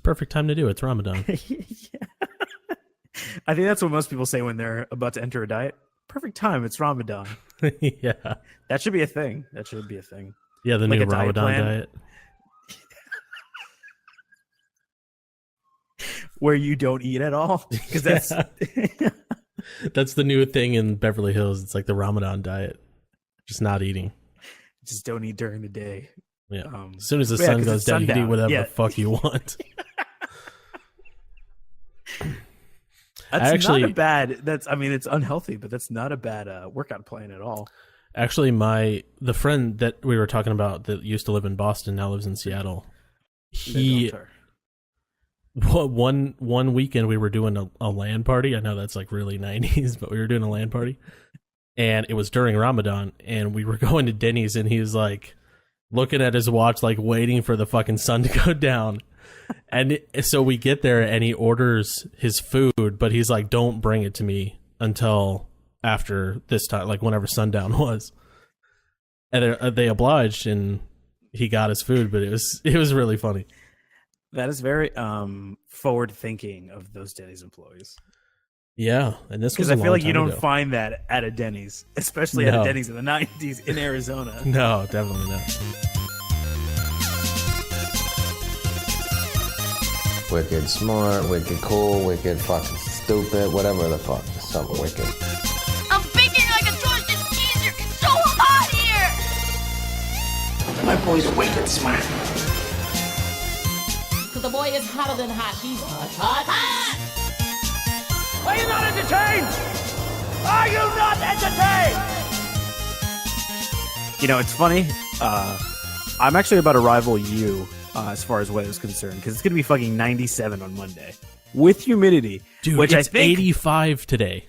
perfect time to do it. It's Ramadan. Yeah. I think that's what most people say when they're about to enter a diet. Perfect time. It's Ramadan. Yeah. That should be a thing. That should be a thing. Yeah, the Like new a diet Ramadan plan? diet. Where you don't eat at all. Because that's That's the new thing in Beverly Hills. It's like the Ramadan diet. Just not eating. just don't eat during the day. Yeah. Um, As soon as the yeah, sun 'cause goes it's down, you can eat sundown. whatever Yeah. the fuck you want. That's Actually- not a bad. It's unhealthy, but that's not a bad workout plan at all. Actually, the friend that we were talking about that used to live in Boston now lives in Seattle. He one weekend we were doing a LAN party. I know that's like really 90s, but we were doing a LAN party, and it was during Ramadan, and we were going to Denny's, and he was like looking at his watch, like waiting for the fucking sun to go down. And so we get there, and he orders his food, but he's like, "Don't bring it to me until after this time, like whenever sundown was." And they obliged, and he got his food, but it was really funny. That is very forward thinking of those Denny's employees. Yeah, and this was Because a I feel long like you time don't ago. find that at a Denny's, especially at No. a Denny's in the 90s in Arizona. No, definitely not. Wicked smart, wicked cool, wicked fucking stupid, whatever the fuck. Something wicked. I'm baking like a Georgia teaser. It's so hot here. My boy's wicked smart. Cause the boy is hotter than hot. He's hot, hot. Are you not entertained? Are you not entertained? You know, it's funny. I'm actually about to rival you as far as weather is concerned, because it's going to be fucking 97 on Monday with humidity. Dude, which it's I think 85 today.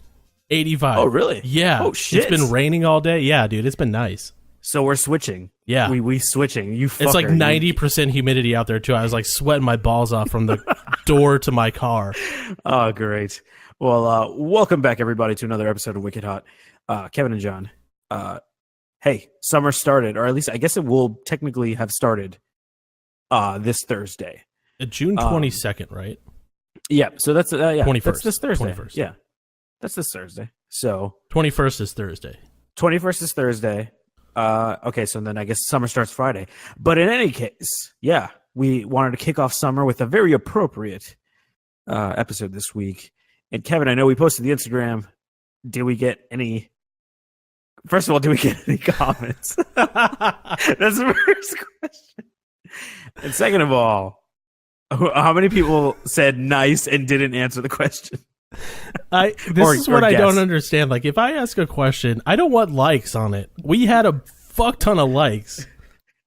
85. Oh, really? Yeah. Oh, shit. It's been raining all day. Yeah, dude, it's been nice. So we're switching. Yeah. we switching. You fucker. It's like You- 90% humidity out there, too. I was like sweating my balls off from the door to my car. Oh, great. Well, welcome back, everybody, to another episode of Wicked Hot. Kevin and John. Hey, summer started, or at least I guess it will technically have started this Thursday. June 22nd, right? Yeah, so that's 21st. That's this Thursday. 21st. Yeah, that's this Thursday. So 21st is Thursday. 21st is Thursday. Okay, so then I guess summer starts Friday. But in any case, yeah, we wanted to kick off summer with a very appropriate episode this week. And Kevin, I know we posted the Instagram. Did we get any? First of all, did we get any comments? That's the first question. And second of all, how many people said nice and didn't answer the question? This Or- is what or I don't guess. understand. Like, if I ask a question, I don't want likes on it. We had a fuck ton of likes.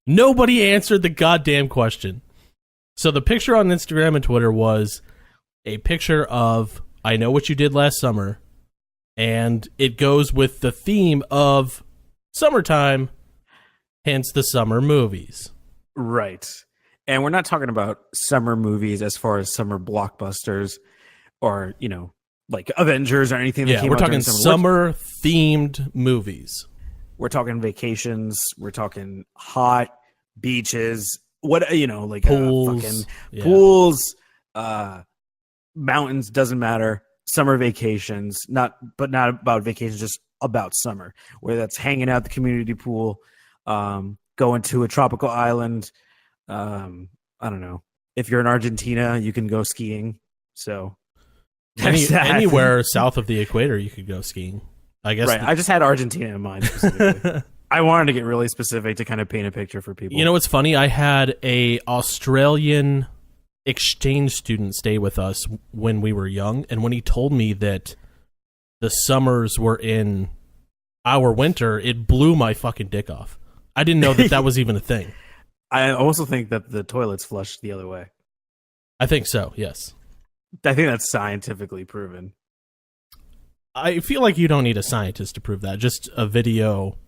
Nobody answered the goddamn question. So the picture on Instagram and Twitter was a picture of I know what you did last summer, and it goes with the theme of summertime, hence the summer movies. Right. And we're not talking about summer movies as far as summer blockbusters or, you know, like Avengers or anything that Yeah, came we're out during talking summer. summer-themed movies. We're talking vacations. We're talking hot beaches. What, you know, like Pools. fucking Yeah. pools, mountains, doesn't matter. Summer vacations, not about vacations, just about summer, whether that's hanging out at the community pool, going to a tropical island. I don't know. If you're in Argentina, you can go skiing. So there's that. Anywhere south of the equator, you could go skiing. I guess. Right. I just had Argentina in mind specifically. I wanted to get really specific to kind of paint a picture for people. You know what's funny? I had a Australian exchange student stay with us when we were young, and when he told me that the summers were in our winter, it blew my fucking dick off. I didn't know that was even a thing. I also think that the toilets flush the other way. I think so, yes. I think that's scientifically proven. I feel like you don't need a scientist to prove that. Just a video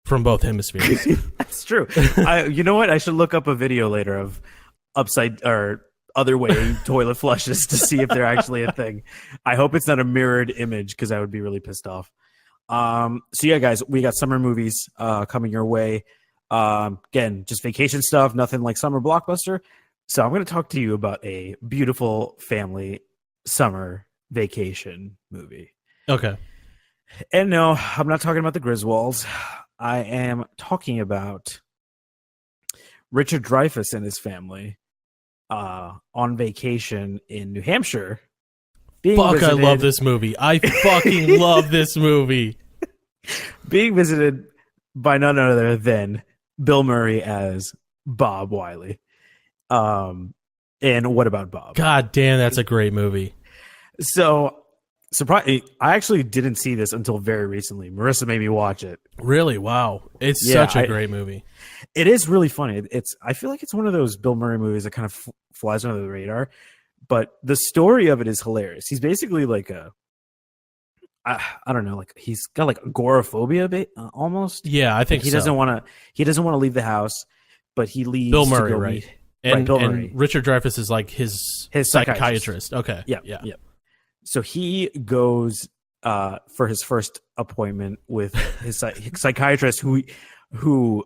from both hemispheres. That's true. You know what? I should look up a video later of upside or other way toilet flushes to see if they're actually a thing. I hope it's not a mirrored image because I would be really pissed off. So yeah, guys, we got summer movies coming your way. Again, just vacation stuff, nothing like summer blockbuster. So I'm going to talk to you about a beautiful family summer vacation movie. Okay. And no, I'm not talking about the Griswolds. I am talking about Richard Dreyfuss and his family on vacation in New Hampshire. Fuck, I love this movie. I fucking love this movie. Being visited by none other than Bill Murray as Bob Wiley. And What About Bob? God damn, that's a great movie. So, surprise! I actually didn't see this until very recently. Marissa made me watch it. Really? Wow. It's Yeah, such a great movie. It is really funny. I feel like it's one of those Bill Murray movies that kind of flies under the radar, but the story of it is hilarious. He's basically like I don't know, like he's got like agoraphobia almost. Yeah, I think he doesn't want to leave the house, but he leaves. Bill to Murray, go right? meet- And, Bill and Murray. Richard Dreyfuss is like his psychiatrist. Okay. Yeah. So he goes for his first appointment with his psychiatrist, who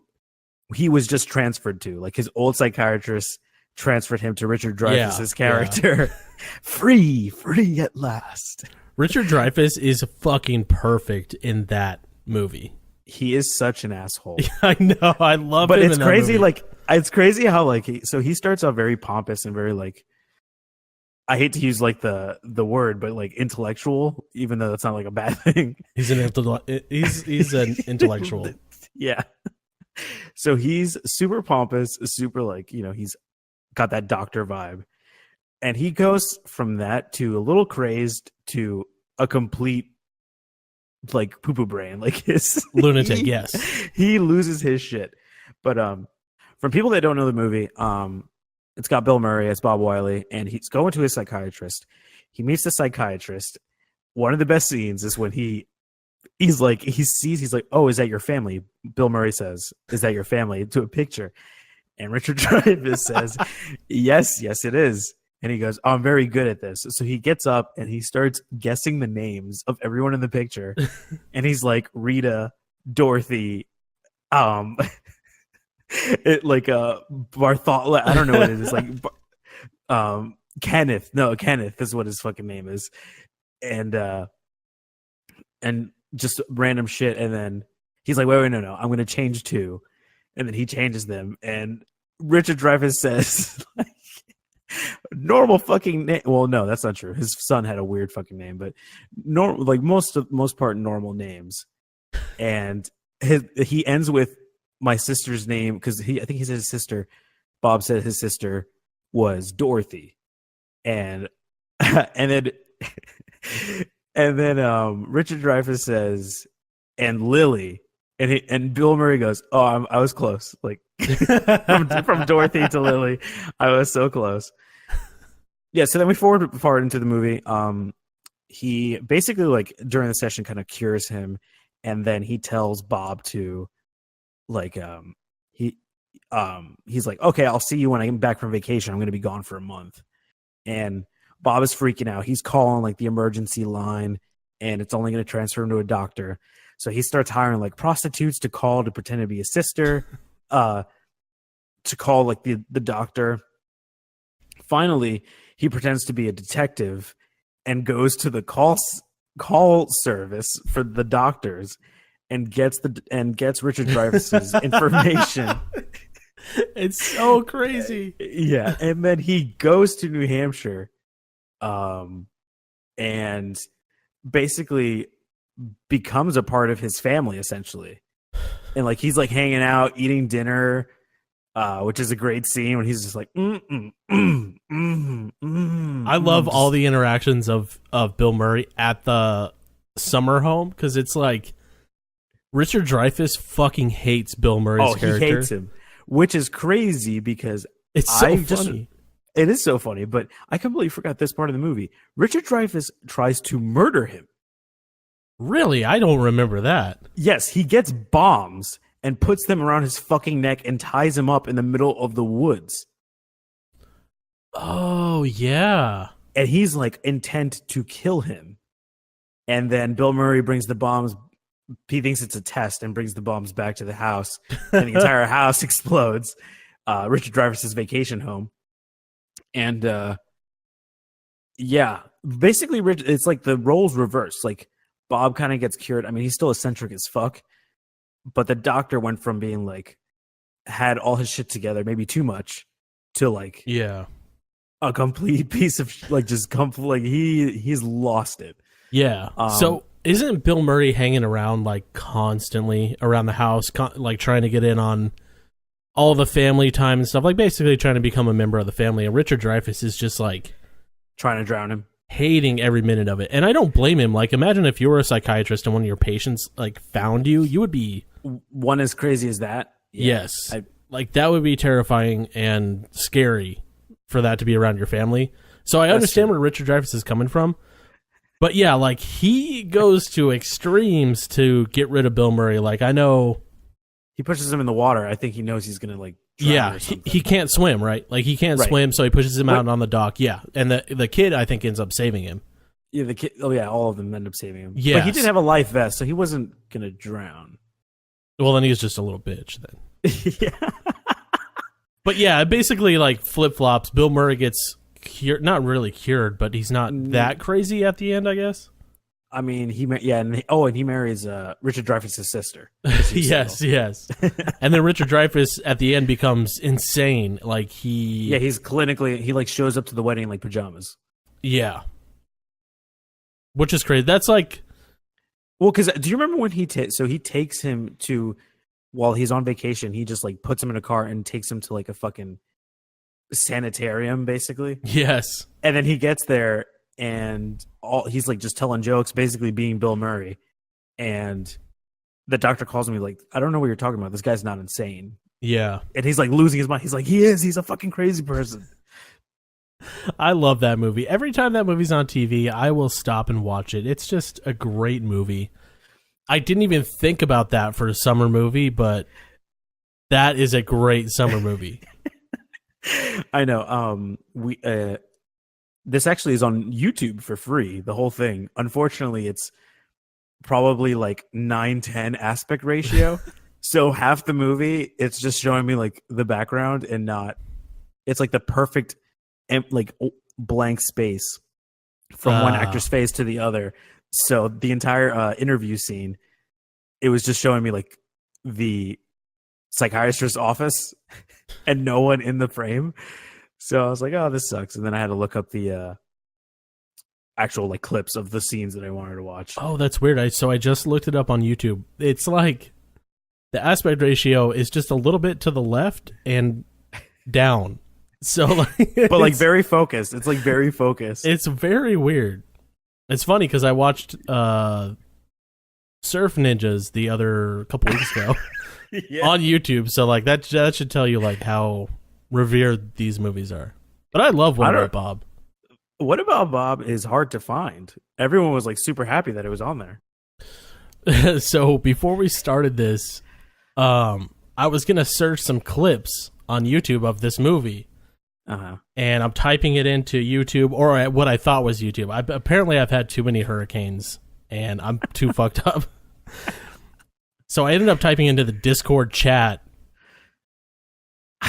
he was just transferred to. Like his old psychiatrist transferred him to Richard Dreyfuss's character. Free at last. Richard Dreyfuss is fucking perfect in that movie. He is such an asshole. I know. I love But him it's in that crazy. movie. Like it's crazy how like he starts out very pompous and very like, I hate to use like the word, but like intellectual, even though that's not like a bad thing. He's an intellectual. Yeah. So he's super pompous, super like, he's got that doctor vibe. And he goes from that to a little crazed to a complete like poo-poo brain. Like his Lunatic, yes. He loses his shit. But from people that don't know the movie, it's got Bill Murray as Bob Wiley, and he's going to his psychiatrist. He meets the psychiatrist. One of the best scenes is when he's like, oh, is that your family? Bill Murray says, is that your family? To a picture. And Richard Dreyfuss says, yes, it is. And he goes, oh, I'm very good at this. So he gets up and he starts guessing the names of everyone in the picture. And he's like, Rita, Dorothy, Bartholomew, I don't know what it is, like Kenneth. No, Kenneth is what his fucking name is. And just random shit. And then he's like, wait, no, I'm gonna change two. And then he changes them. And Richard Dreyfuss says like normal fucking name. Well, no, that's not true. His son had a weird fucking name, but most part normal names. And he ends with my sister's name, because I think he said his sister. Bob said his sister was Dorothy, and then Richard Dreyfuss says, and Lily, and Bill Murray goes, oh, I was close, like from Dorothy to Lily, I was so close. Yeah, so then we forward into the movie. He basically, like, during the session kind of cures him, and then he tells Bob to, like, he's like, okay, I'll see you when I get back from vacation. I'm going to be gone for a month. And Bob is freaking out. He's calling like the emergency line, and it's only going to transfer him to a doctor. So he starts hiring like prostitutes to call to pretend to be his sister, to call like the doctor. Finally, he pretends to be a detective and goes to the call service for the doctors and gets Richard Dreyfuss's information. It's so crazy. Yeah, and then he goes to New Hampshire, and basically becomes a part of his family essentially. And like he's like hanging out, eating dinner, which is a great scene when he's just like, I love all the interactions of Bill Murray at the summer home, because it's like Richard Dreyfuss fucking hates Bill Murray's character. He hates him, which is crazy because it's so funny. It is so funny, but I completely forgot this part of the movie. Richard Dreyfuss tries to murder him. Really? I don't remember that. Yes, he gets bombs and puts them around his fucking neck and ties him up in the middle of the woods. Oh, yeah. And he's like intent to kill him. And then Bill Murray brings the bombs. He thinks it's a test and brings the bombs back to the house. And the entire house explodes. Richard Dreyfuss's vacation home. And yeah, basically, it's like the roles reversed. Like Bob kind of gets cured. I mean, he's still eccentric as fuck, but the doctor went from being like had all his shit together, maybe too much, to like Yeah. a complete piece of like just complete. Like he's lost it. Yeah. So isn't Bill Murray hanging around like constantly around the house, like trying to get in on all the family time and stuff, like basically trying to become a member of the family? And Richard Dreyfuss is just like Trying to drown him. hating every minute of it. And I don't blame him. Like, imagine if you were a psychiatrist and one of your patients like found you, you would be One as crazy as that. Yeah, yes, like that would be terrifying and scary for that to be around your family. So I understand where Richard Dreyfuss is coming from. But yeah, like he goes to extremes to get rid of Bill Murray. Like I know he pushes him in the water. I think he knows he's gonna like drown yeah, or something. he can't swim, right? Like he can't Right. swim, so he pushes him out on the dock. Yeah, and the kid I think ends up saving him. Yeah, the kid. Oh yeah, all of them end up saving him. Yes. but he did have a life vest, so he wasn't gonna drown. Well, then he was just a little bitch then. Yeah. But yeah, basically like flip flops. Bill Murray gets cured, not really cured, but he's not that crazy at the end, I guess. I mean, and he marries Richard Dreyfuss' sister. Yes. And then Richard Dreyfuss at the end becomes insane. Like he's clinically he like shows up to the wedding in like pajamas. yeah, which is crazy. That's like Well, because do you remember when he takes him to while he's on vacation? He just like puts him in a car and takes him to like a fucking sanitarium, basically. yes, And then he gets there and he's like just telling jokes, basically being Bill Murray. And the doctor calls me like, I don't know what you're talking about. This guy's not insane. yeah. And he's like losing his mind. He's like, he is. He's a fucking crazy person. I love that movie. Every time that movie's on TV, I will stop and watch it. It's just a great movie. I didn't even think about that for a summer movie, but that is a great summer movie. I know. This actually is on YouTube for free, the whole thing. Unfortunately, it's probably like 9:10 aspect ratio. So half the movie, it's just showing me like the background and not. It's like the perfect, like blank space from one actor's face to the other. So the entire interview scene, it was just showing me like the psychiatrist's office and no one in the frame. So I was like, oh, this sucks. And then I had to look up the actual like clips of the scenes that I wanted to watch. Oh, that's weird. So I just looked it up on YouTube. It's like the aspect ratio is just a little bit to the left and down. So like, But like very focused. It's like very focused. it's very weird. It's funny because I watched Surf Ninjas the other couple weeks ago on YouTube. So like that should tell you like how revered these movies are. But I love What About Bob. What About Bob is hard to find. Everyone was like super happy that it was on there. So before we started this, I was gonna search some clips on YouTube of this movie. And I'm typing it into YouTube, or what I thought was YouTube. Apparently I've had too many hurricanes and I'm too fucked up. So I ended up typing into the Discord chat,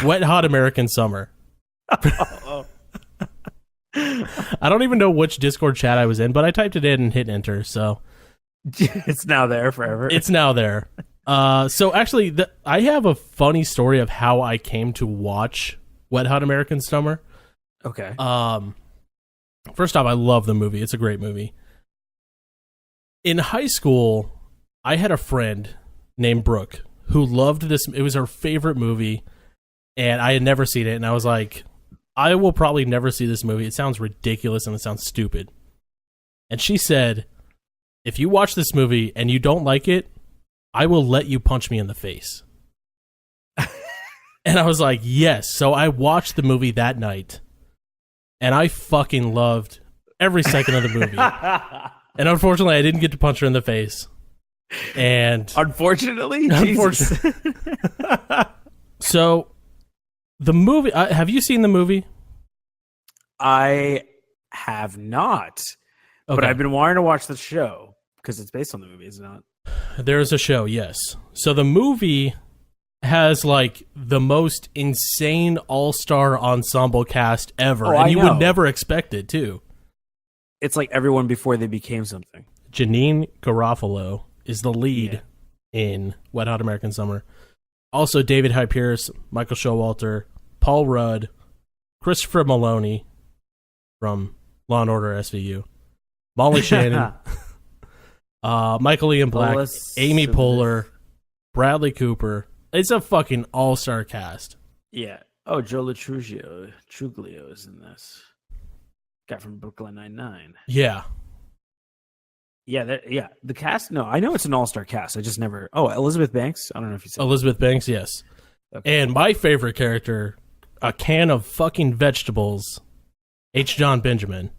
Wet Hot American Summer. I don't even know which Discord chat I was in, but I typed it in and hit enter. So It's now there forever. it's now there. So actually, I have a funny story of how I came to watch Wet Hot American Summer. Okay. First off, I love the movie. It's a great movie. In high school, I had a friend named Brooke who loved this. It was her favorite movie, and I had never seen it. And I was like, I will probably never see this movie. It sounds ridiculous and it sounds stupid. And she said, if you watch this movie and you don't like it, I will let you punch me in the face. And I was like, yes. So I watched the movie that night, and I fucking loved every second of the movie. And unfortunately, I didn't get to punch her in the face. And Unfortunately? Jesus. So the movie, have you seen the movie? I have not. But Okay. I've been wanting to watch the show because it's based on the movie, is it not? There's a show, yes. So the movie has like the most insane all-star ensemble cast ever, Oh, and I you know. would never expect it too. It's like everyone before they became something. Janine Garofalo is the lead in Wet Hot American Summer. Also, David Hyde Pierce, Michael Showalter, Paul Rudd, Christopher Maloney from Law and Order SVU, Molly Shannon, Michael Ian Black, Let's- Amy Poehler, Bradley Cooper. It's a fucking all-star cast. Yeah. Oh, Joe Truglio is in this. Guy from Brooklyn Nine-Nine. Yeah. Yeah, the cast. No, I know it's an all-star cast. I just never. Oh, Elizabeth Banks. I don't know if you said. Elizabeth Banks, yes. Okay. And my favorite character, a can of fucking vegetables, H. John Benjamin.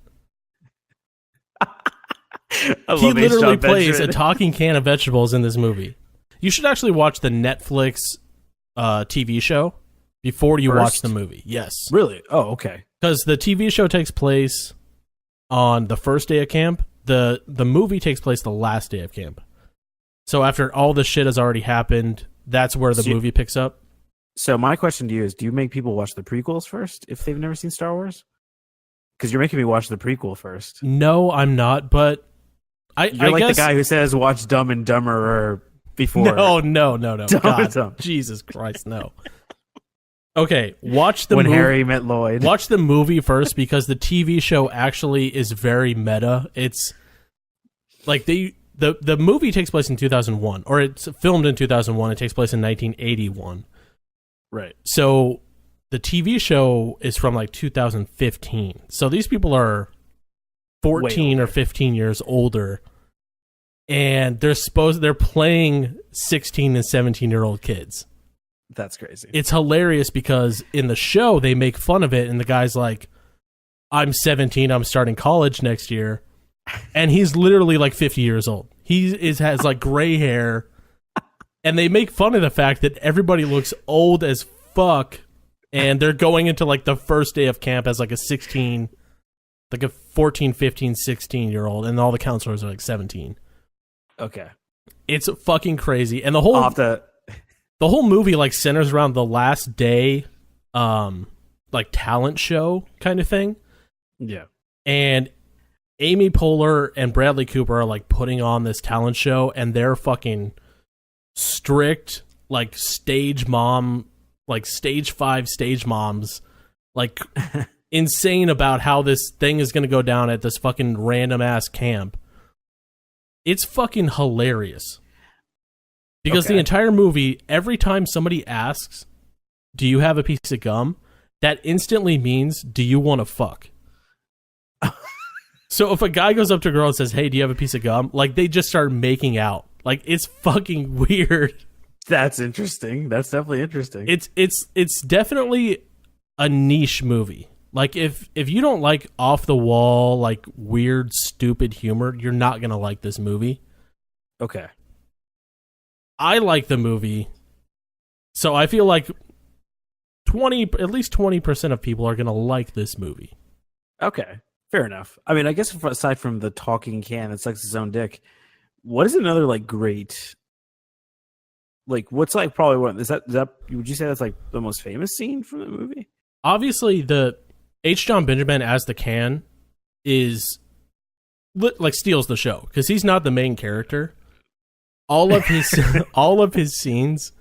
He literally plays a talking can of vegetables in this movie. You should actually watch the Netflix TV show before you watch First? the movie. Yes. Really? Oh, okay. Because the TV show takes place on the first day of camp. The movie takes place the last day of camp. So after all the shit has already happened, that's where the So you- movie picks up. So my question to you is: do you make people watch the prequels first if they've never seen Star Wars? Because you're making me watch the prequel first. No, I'm not, but You're I like guess the guy who says watch Dumb and Dumber before. No. Dumb God, and Dumb. Jesus Christ, no. Okay, watch the when movie. Harry met Lloyd. Watch the movie first because the TV show actually is very meta. It's like the movie takes place in 2001, or it's filmed in 2001. It takes place in 1981. Right. So the TV show is from like 2015. So these people are 14 or 15 years older, and they're playing 16 and 17-year-old kids. That's crazy. It's hilarious because in the show they make fun of it, and the guy's like, I'm 17, I'm starting college next year, and he's literally like 50 years old. Has like gray hair, and they make fun of the fact that everybody looks old as fuck, and they're going into like the first day of camp as like a 14, 15, 16-year-old, and all the counselors are like 17. Okay. It's fucking crazy, and the whole I'll have to. the whole movie like centers around the last day like talent show kind of thing, Yeah. and Amy Poehler and Bradley Cooper are like putting on this talent show, and they're fucking strict like stage 5 stage moms, like insane about how this thing is going to go down at this fucking random ass camp. It's fucking hilarious. Because the Okay. entire movie, every time somebody asks, do you have a piece of gum? That instantly means, do you want to fuck? So if a guy goes up to a girl and says, hey, do you have a piece of gum? Like, they just start making out. Like, it's fucking weird. That's interesting. That's definitely interesting. It's definitely a niche movie. Like, if you don't like off the wall, like weird, stupid humor, you're not gonna like this movie. Okay. I like the movie, so I feel like at least 20% of people are gonna like this movie. Okay. Fair enough. I mean, I guess aside from the talking can that sucks his own dick, what is another like great? Like, what's like probably one? Is that would you say that's like the most famous scene from the movie? Obviously, the H. John Benjamin as the can is like steals the show because he's not the main character. All of his scenes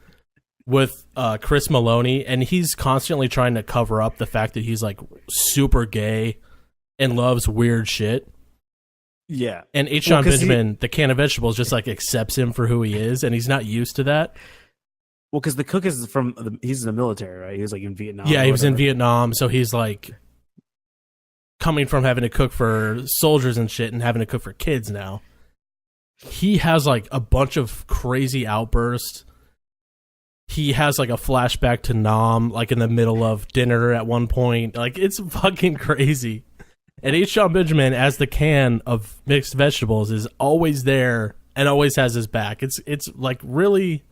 with Chris Maloney, and he's constantly trying to cover up the fact that he's like super gay and loves weird shit. Yeah. And H. John 'cause Benjamin, the can of vegetables, just like accepts him for who he is, and he's not used to that. Well, because the cook is he's in the military, right? He was like in Vietnam. Yeah, or he was in whatever. Vietnam, so he's like coming from having to cook for soldiers and shit and having to cook for kids now. He has like a bunch of crazy outbursts. He has like a flashback to Nam, like in the middle of dinner at one point. Like, it's fucking crazy. And H. John Benjamin, as the can of mixed vegetables, is always there and always has his back. It's like really,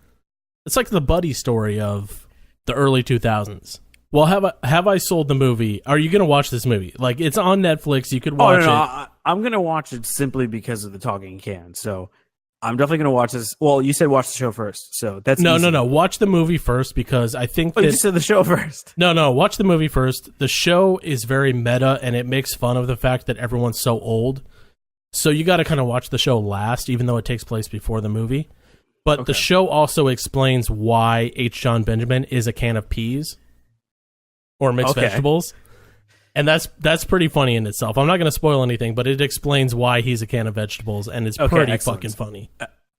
it's like the buddy story of the early 2000s. Well, have I sold the movie? Are you gonna watch this movie? Like, it's on Netflix. You could watch Oh, no, it. I'm gonna watch it simply because of the talking can. So I'm definitely gonna watch this. Well, you said watch the show first, so that's No, easy. no, no. Watch the movie first because I think Oh, you that just said the show first. no. Watch the movie first. The show is very meta and it makes fun of the fact that everyone's so old. So you got to kind of watch the show last, even though it takes place before the movie. But the show also explains why H. John Benjamin is a can of peas or mixed vegetables. And that's pretty funny in itself. I'm not going to spoil anything, but it explains why he's a can of vegetables, and it's pretty excellent. fucking funny.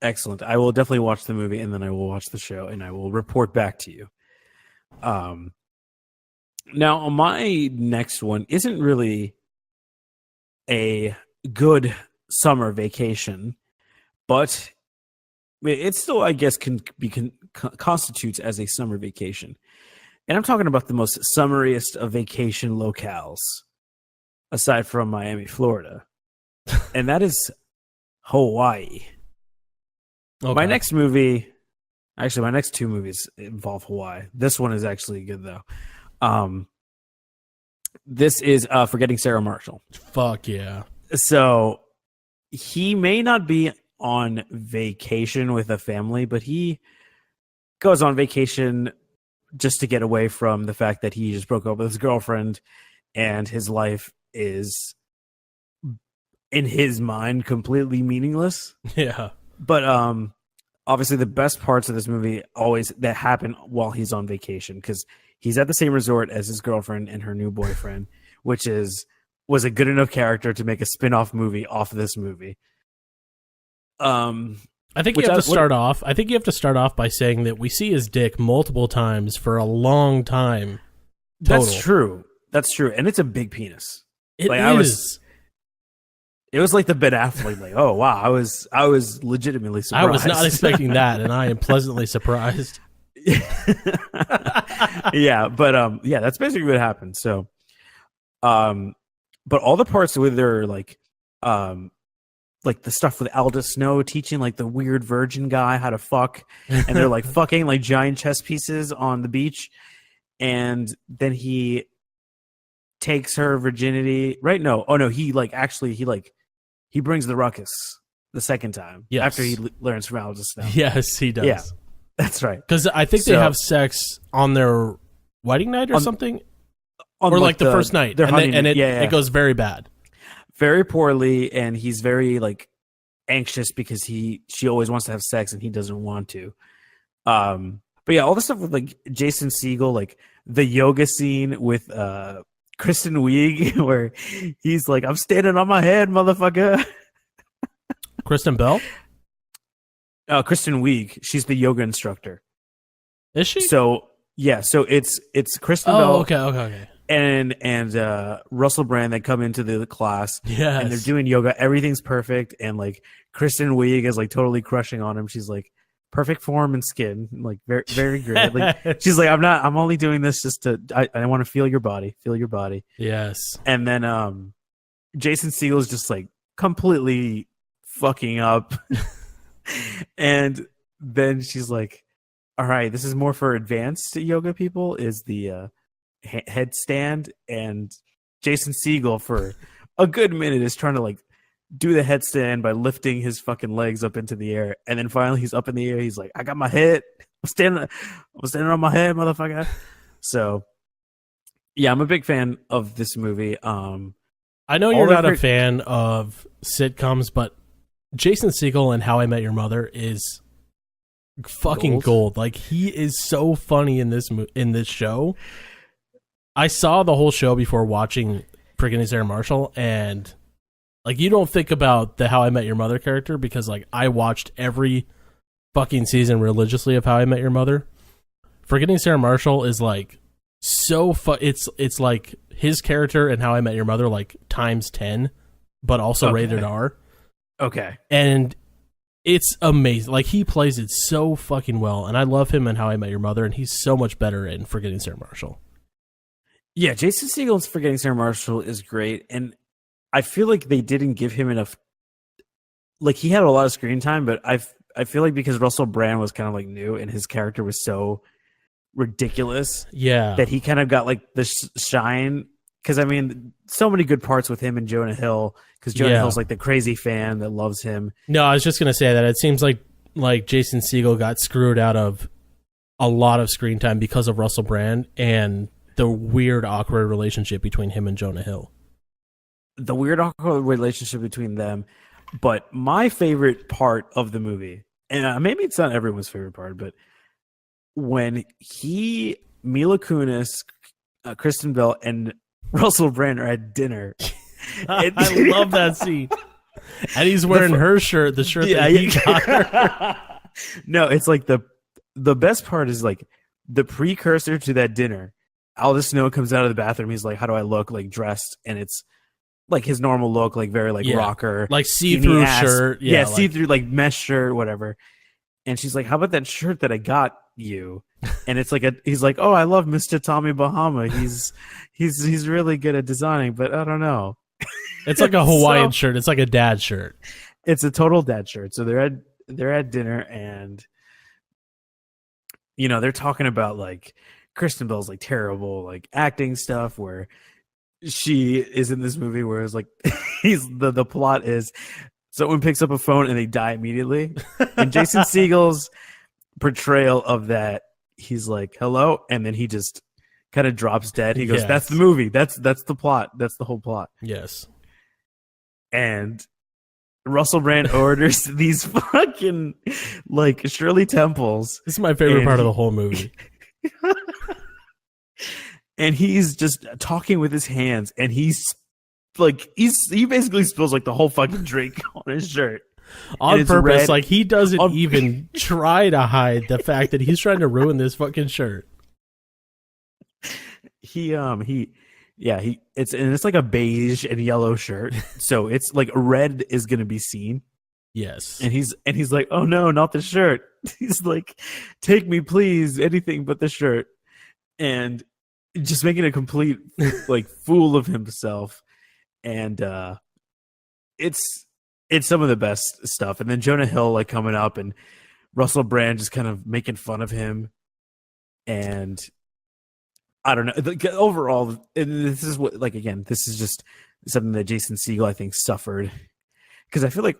Excellent. I will definitely watch the movie, and then I will watch the show, and I will report back to you. Now, my next one isn't really a good summer vacation, but it still, I guess, constitutes as a summer vacation. And I'm talking about the most summariest of vacation locales, aside from Miami, Florida. And that is Hawaii. Okay. My next two movies involve Hawaii. This one is actually good, though. This is Forgetting Sarah Marshall. Fuck yeah. So he may not be on vacation with a family, but he goes on vacation just to get away from the fact that he just broke up with his girlfriend and his life is, in his mind, completely meaningless. Yeah. But obviously the best parts of this movie always that happen while he's on vacation, because he's at the same resort as his girlfriend and her new boyfriend, which was a good enough character to make a spin-off movie off of this movie. I think you have to start off. I think you have to start off by saying that we see his dick multiple times for a long time. Total. That's true. That's true, and it's a big penis. It like, is. It was like the Ben Affleck. Like, oh wow, I was legitimately surprised. I was not expecting that, and I am pleasantly surprised. Yeah, but yeah, that's basically what happened. So, but all the parts where they're like the stuff with Aldous Snow teaching like the weird virgin guy how to fuck, and they're like fucking like giant chess pieces on the beach, and then he takes her virginity. Right? No, oh no, he brings the ruckus the second time. Yes. After he learns from Aldous Snow. Yes, he does. Yeah, that's right. Because I think they have sex on their wedding night or something, On, or like the first night, and it goes very bad. Very poorly, and he's very like anxious because she always wants to have sex and he doesn't want to. But yeah, all the stuff with like Jason Segel, like the yoga scene with Kristen Wiig, where he's like, "I'm standing on my head, motherfucker." Kristen Bell? Kristen Wiig, she's the yoga instructor. Is she? So yeah, so it's Kristen Oh, Bell. okay. And Russell Brand that come into the class, Yes. and they're doing yoga. Everything's perfect, and like Kristen Wiig is like totally crushing on him. She's like perfect form and skin, like very very great. Like she's like, I'm only doing this just to I want to feel your body. Yes. And then Jason Segel is just like completely fucking up, and then she's like, all right, this is more for advanced yoga people. Is the headstand, and Jason Segel for a good minute is trying to like do the headstand by lifting his fucking legs up into the air, and then finally he's up in the air. He's like, I got my head. I'm standing on my head, motherfucker. So yeah, I'm a big fan of this movie. I know you're not a fan of sitcoms, but Jason Segel and How I Met Your Mother is fucking gold. Like, he is so funny in this show. I saw the whole show before watching Forgetting Sarah Marshall, and like, you don't think about the How I Met Your Mother character because like I watched every fucking season religiously of How I Met Your Mother. Forgetting Sarah Marshall is like so it's like his character and How I Met Your Mother like times 10, but also rated R. Okay. And it's amazing. Like, he plays it so fucking well, and I love him in How I Met Your Mother, and he's so much better in Forgetting Sarah Marshall. Yeah, Jason Segel's Forgetting Sarah Marshall is great, and I feel like they didn't give him enough. Like, he had a lot of screen time, but I feel like because Russell Brand was kind of like new and his character was so ridiculous, yeah, that he kind of got like the shine because I mean, so many good parts with him and Jonah Hill. Because Jonah Yeah. Hill's like the crazy fan that loves him. No, I was just gonna say that it seems like Jason Segel got screwed out of a lot of screen time because of Russell Brand and the weird, awkward relationship between him and Jonah Hill. The weird awkward relationship between them. But my favorite part of the movie, and maybe it's not everyone's favorite part, but when Mila Kunis, Kristen Bell, and Russell Brand are at dinner. I love that scene. And he's wearing her shirt, the shirt that he got her. No, it's like the best part is like the precursor to that dinner. Aldous Snow comes out of the bathroom. He's like, "How do I look?" Like dressed, and it's like his normal look, like very like rocker, like see-through skinny ass. shirt. Yeah, see-through like mesh shirt, whatever. And she's like, "How about that shirt that I got you?" And it's like he's like, "Oh, I love Mr. Tommy Bahama. He's really good at designing, but I don't know." It's like a Hawaiian shirt. It's like a dad shirt. It's a total dad shirt. So they're at dinner, and they're talking about like Kristen Bell's like terrible like acting stuff where she is in this movie where it's like the plot is someone picks up a phone and they die immediately. And Jason Segel's portrayal of that, he's like, "Hello," and then he just kind of drops dead. He goes, Yes. "That's the movie. That's the plot. That's the whole plot." Yes. And Russell Brand orders these fucking like Shirley Temples, This is my favorite And part of he- the whole movie. and he's just talking with his hands, and he basically spills like the whole fucking drink on his shirt. On it's purpose. red. Like, he doesn't On- even try to hide the fact that he's trying to ruin this fucking shirt. It's like a beige and yellow shirt, so it's like red is gonna be seen. Yes. And he's like, "Oh no, not the shirt." He's like, "Take me, please, anything but the shirt," and just making a complete like fool of himself. And it's some of the best stuff. And then Jonah Hill like coming up, and Russell Brand just kind of making fun of him. And I don't know. Overall, and this is what this is just something that Jason Segel I think suffered. Because I feel like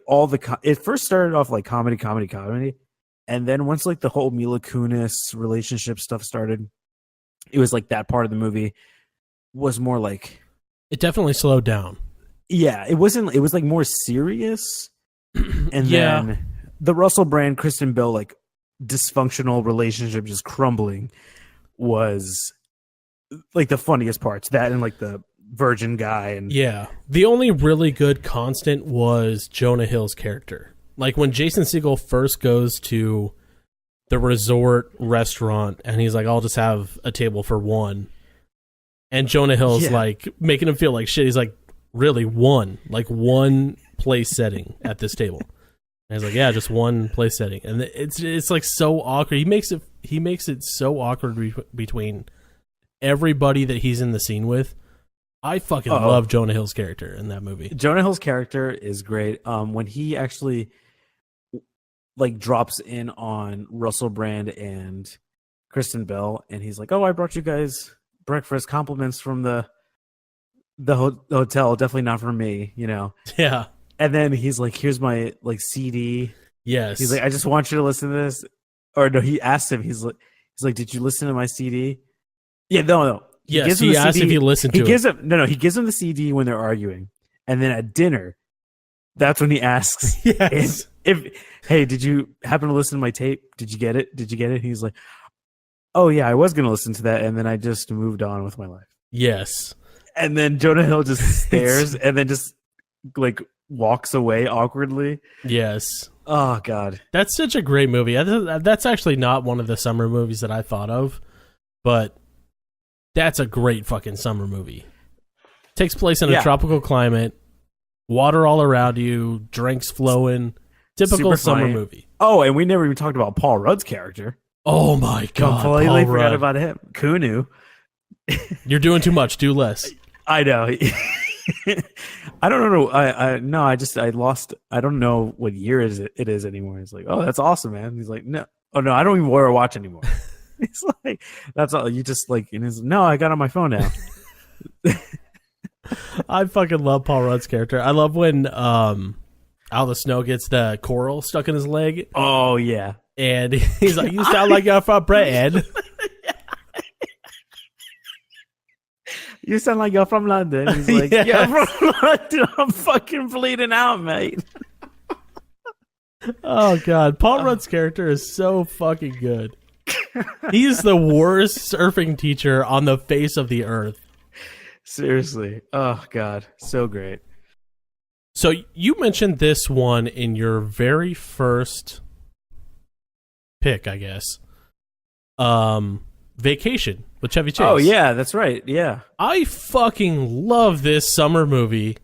it first started off like comedy, and then once like the whole Mila Kunis relationship stuff started, it was like that part of the movie was more like, It definitely slowed down. yeah, it wasn't. It was like more serious, and Yeah. then the Russell Brand Kristen Bell like dysfunctional relationship just crumbling was like the funniest parts. That and like the virgin guy and Yeah. The only really good constant was Jonah Hill's character. Like, when Jason Segel first goes to the resort restaurant and he's like, "I'll just have a table for one." And Jonah Hill's Yeah. like making him feel like shit. He's like, "Really, one place setting at this table?" And he's like, "Yeah, just one place setting." And it's like so awkward. He makes it so awkward between everybody that he's in the scene with. I fucking love Jonah Hill's character in that movie. Jonah Hill's character is great. When he actually like drops in on Russell Brand and Kristen Bell, and he's like, "Oh, I brought you guys breakfast, compliments from the hotel. Definitely not for me, you know." Yeah. And then he's like, "Here's my like CD." Yes. He's like, "I just want you to listen to this." Or no, he asked him. He's like, "Did you listen to my CD?" Yeah, no. yes. gives him He the asked CD. if you listened He to gives it. him he gives him the CD when they're arguing, and then at dinner, that's when he asks, Yes. hey, did you happen to listen to my tape? Did you get it? And he's like, "Oh yeah, I was gonna listen to that, and then I just moved on with my life." Yes. And then Jonah Hill just stares and then just like walks away awkwardly. Yes. Oh god. That's such a great movie. That's actually not one of the summer movies that I thought of, but that's a great fucking summer movie. Takes place in a Yeah. tropical climate, water all around you, drinks flowing. Typical Super summer funny. movie. Oh, and we never even talked about Paul Rudd's character. Oh my god. Completely Paul forgot Rudd. about him. Kunu. You're doing too much. Do less. I know. I don't know. I lost. I don't know what year it is anymore. He's like, "Oh, that's awesome, man." He's like, "No, oh no, I don't even wear a watch anymore." He's like, "That's all." You just like, and he's no, I got it on my phone now. I fucking love Paul Rudd's character. I love when Al the Snow gets the coral stuck in his leg, Oh yeah. and he's like, "You sound like you're from bread." You sound like you're from London. He's like, Yes. yeah, I'm from London. I'm fucking bleeding out, mate. Oh god, Paul Rudd's character is so fucking good. He's the worst surfing teacher on the face of the earth. Seriously. Oh god, so great. So you mentioned this one in your very first pick, I guess. Vacation with Chevy Chase. Oh yeah, that's right. Yeah, I fucking love this summer movie.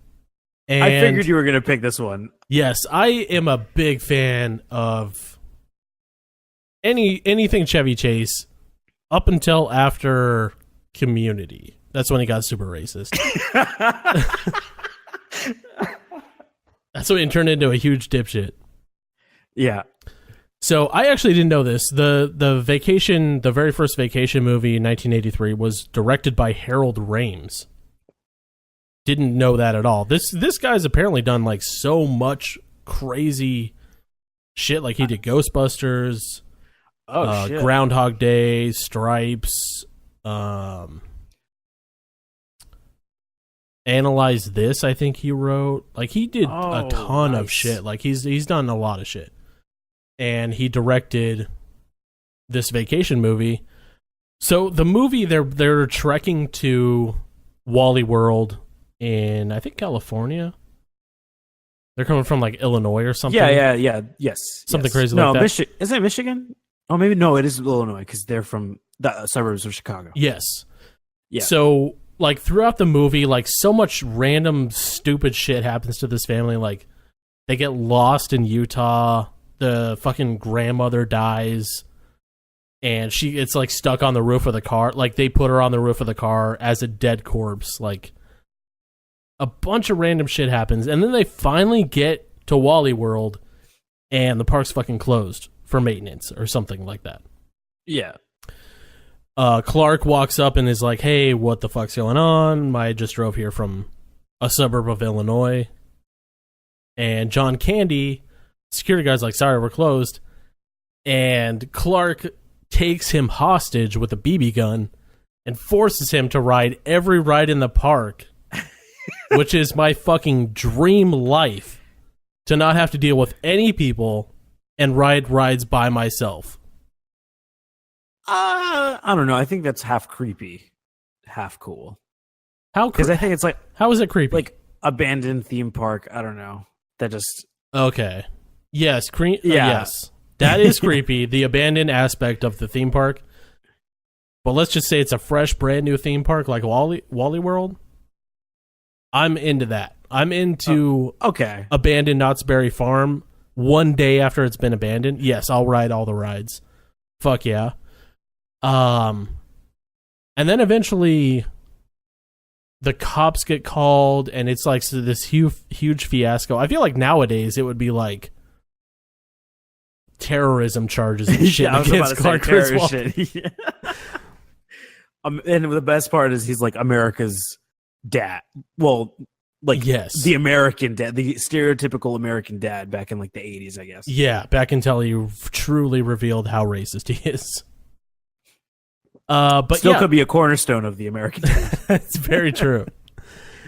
And I figured you were gonna pick this one. yes, I am a big fan of anything Chevy Chase up until after Community. That's when he got super racist. That's when he turned into a huge dipshit. Yeah. So I actually didn't know this. The Vacation, the very first Vacation movie in 1983 was directed by Harold Ramis. Didn't know that at all. This guy's apparently done like so much crazy shit. Like he did Ghostbusters, Oh shit. Groundhog Day, Stripes, Analyze This, I think he wrote. Like he did a Oh, ton of nice. shit. Like he's done a lot of shit. And he directed this Vacation movie. So the movie, they're trekking to Wally World in, I think, California. They're coming from like Illinois or something. Yes. Something yes. crazy no, like that. Isn't it Michigan? Oh, maybe no. It is Illinois because they're from the suburbs of Chicago. Yes. Yeah. So like throughout the movie, like so much random stupid shit happens to this family. Like they get lost in Utah. The fucking grandmother dies. And it's like stuck on the roof of the car. Like they put her on the roof of the car as a dead corpse. Like a bunch of random shit happens. And then they finally get to Wally World and the park's fucking closed for maintenance or something like that. Yeah. Clark walks up and is like, "Hey, what the fuck's going on? I just drove here from a suburb of Illinois." And John Candy, security guard's like, "Sorry, we're closed." And Clark takes him hostage with a BB gun and forces him to ride every ride in the park, which is my fucking dream life, to not have to deal with any people and ride rides by myself. I don't know. I think that's half creepy, half cool. Because I think it's how is it creepy? like abandoned theme park. I don't know. That just Okay. Yes, Yeah. yes. That is creepy, the abandoned aspect of the theme park. But let's just say it's a fresh, brand new theme park like Wally World. I'm into that. I'm into okay. abandoned Knott's Berry Farm one day after it's been abandoned. Yes, I'll ride all the rides. Fuck yeah. And then eventually the cops get called and it's like this huge fiasco. I feel like nowadays it would be like terrorism charges and shit I was about against to say Clark terrorist Griswold. shit. And the best part is he's like America's dad. Well, like Yes. the American dad, the stereotypical American dad back in like the 80s, I guess. Yeah, back until he truly revealed how racist he is. But Still yeah, could be a cornerstone of the American dad. it's very true.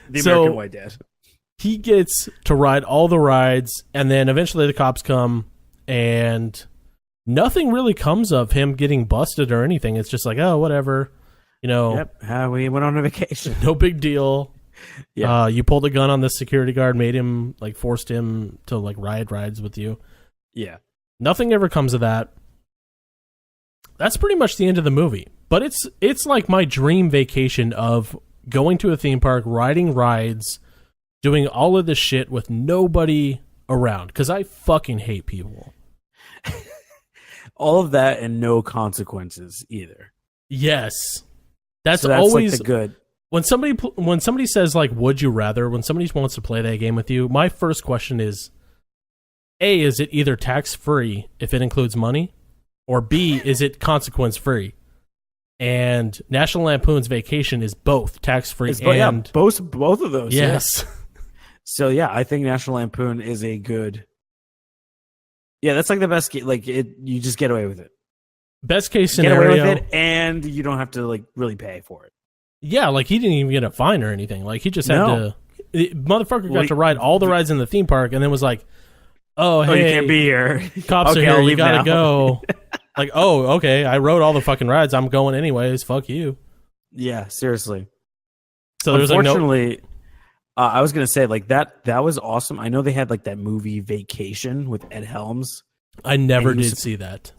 The So- American white dad. He gets to ride all the rides, and then eventually the cops come, and nothing really comes of him getting busted or anything. It's just like, oh, whatever. You know, Yep. How we went on a vacation. no big deal. Yeah. You pulled a gun on the security guard, made him, like, forced him to, like, ride rides with you. Yeah. Nothing ever comes of that. That's pretty much the end of the movie. But it's like my dream vacation of going to a theme park, riding rides, doing all of this shit with nobody around. Because I fucking hate people. All of that and no consequences either. Yes. That's, So that's always like the good. when somebody says like would you rather, when somebody wants to play that game with you, my first question is A, is it either tax free if it includes money, or B, is it consequence free? And National Lampoon's Vacation is both tax-free and both of those. yes. Yeah. So yeah, I think National Lampoon is a good. Yeah, that's like the best. Like it, you just get away with it. Best case Get scenario. away with it, and you don't have to like really pay for it. Yeah, like he didn't even get a fine or anything. Like he just had No. motherfucker got to ride all the rides in the theme park, and then was like, "Oh, hey, you can't be here. cops Okay, are here. I'll You leave gotta now." go." Like, oh, okay. I rode all the fucking rides. I'm going anyways. Fuck you. Yeah, seriously. So there's like no. Unfortunately, I was gonna say like that was awesome. I know they had like that movie Vacation with Ed Helms. I never and he did was- see that.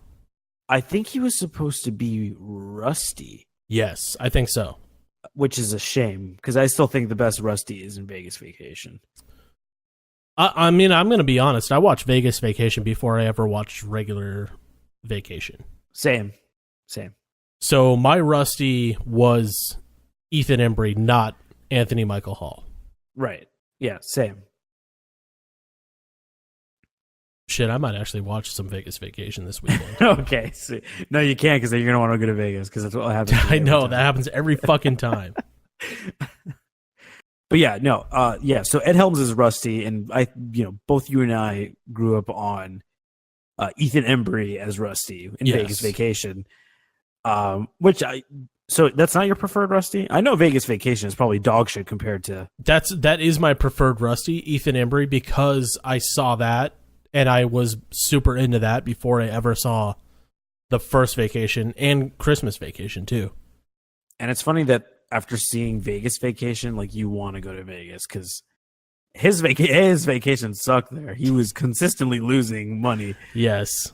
I think he was supposed to be Rusty, Yes, I think so. which is a shame because I still think the best Rusty is in Vegas Vacation. I mean, I'm gonna be honest. I watched Vegas Vacation before I ever watched regular Vacation. Same. So my Rusty was Ethan Embry, not Anthony Michael Hall. Right. Yeah. Same. Shit, I might actually watch some Vegas Vacation this weekend. Okay. So, no, you can't because then you're gonna want to go to Vegas because that's what happens. to me I every know time. that happens every fucking time. But yeah, no, yeah. So Ed Helms is Rusty, and both you and I grew up on Ethan Embry as Rusty in Yes. Vegas Vacation. So that's not your preferred Rusty? I know Vegas Vacation is probably dog shit compared to. That is my preferred Rusty, Ethan Embry, because I saw that and I was super into that before I ever saw the first Vacation and Christmas Vacation too. And it's funny that after seeing Vegas Vacation, like you want to go to Vegas because his vacation sucked there. He was consistently losing money. Yes.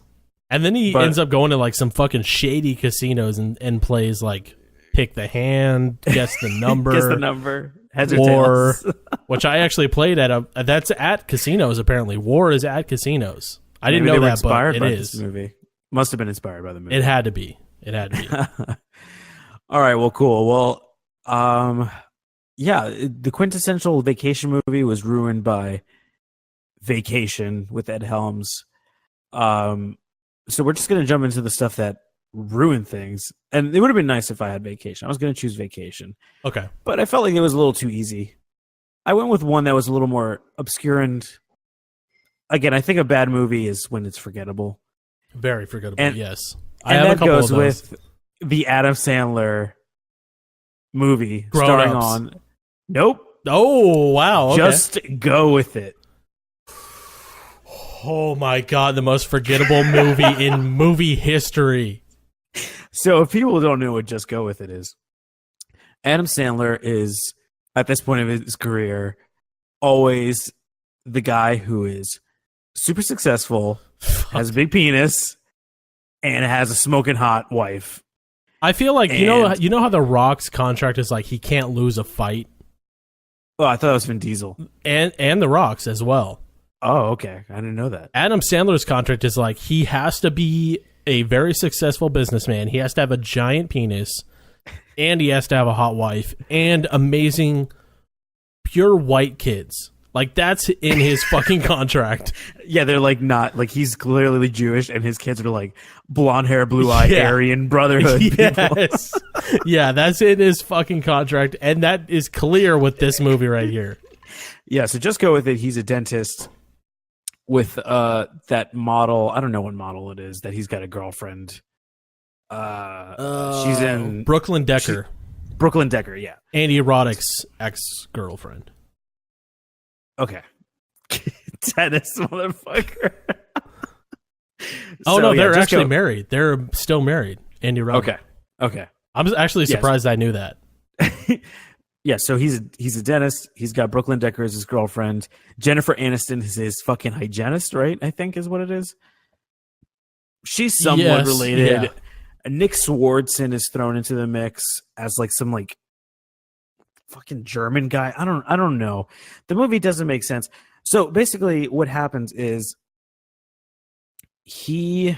And then he But- ends up going to like some fucking shady casinos and plays like pick the hand, guess the number. Guess the number. Heads or War, tails. which I actually played at that's at casinos apparently. War is at casinos. I didn't Maybe know they were that, inspired but by it this is. movie. Must have been inspired by the movie. It had to be. It had to be. All right, well, cool. Well, yeah, the quintessential vacation movie was ruined by Vacation with Ed Helms. So we're just gonna jump into the stuff that ruined things, and it would have been nice if I had Vacation. I was gonna choose Vacation, Okay. but I felt like it was a little too easy. I went with one that was a little more obscure, and again, I think a bad movie is when it's forgettable. Very forgettable. And- yes. I And have a that couple goes of those. with the Adam Sandler movie Grown starring Ups. on. Nope. Oh, wow. Okay. Just go with it. Oh my god, the most forgettable movie in movie history. So if people don't know what Just Go With It is, Adam Sandler is, at this point of his career, always the guy who is super successful, has a big penis, and has a smoking hot wife. I feel like And- you know how the Rock's contract is like he can't lose a fight, Oh, I thought it was Vin Diesel. and the Rock's as well. Oh, okay. I didn't know that. Adam Sandler's contract is like he has to be a very successful businessman. He has to have a giant penis, and he has to have a hot wife and amazing, pure white kids. Like that's in his fucking contract. Yeah, they're like not, like he's clearly Jewish, and his kids are like blonde hair, blue eye, Yeah. Aryan Brotherhood people. Yes, yeah, that's in his fucking contract, and that is clear with this movie right here. Yeah, so Just Go With It. He's a dentist with that model. I don't know what model it is that he's got a girlfriend. She's in Brooklyn Decker, Brooklyn Decker. Yeah. Andy Roddick's ex-girlfriend. Okay. Tennis motherfucker. Oh So, no, yeah, they're Just actually Go- married. They're still married. Andy Roddick. Okay. Okay. I'm actually Yes. surprised I knew that. Yeah, so he's a dentist. He's got Brooklyn Decker as his girlfriend. Jennifer Aniston is his fucking hygienist, right? I think is what it is. She's somewhat Yes, related. yeah. Nick Swardson is thrown into the mix as like some like fucking German guy. I don't know. The movie doesn't make sense. So basically what happens is he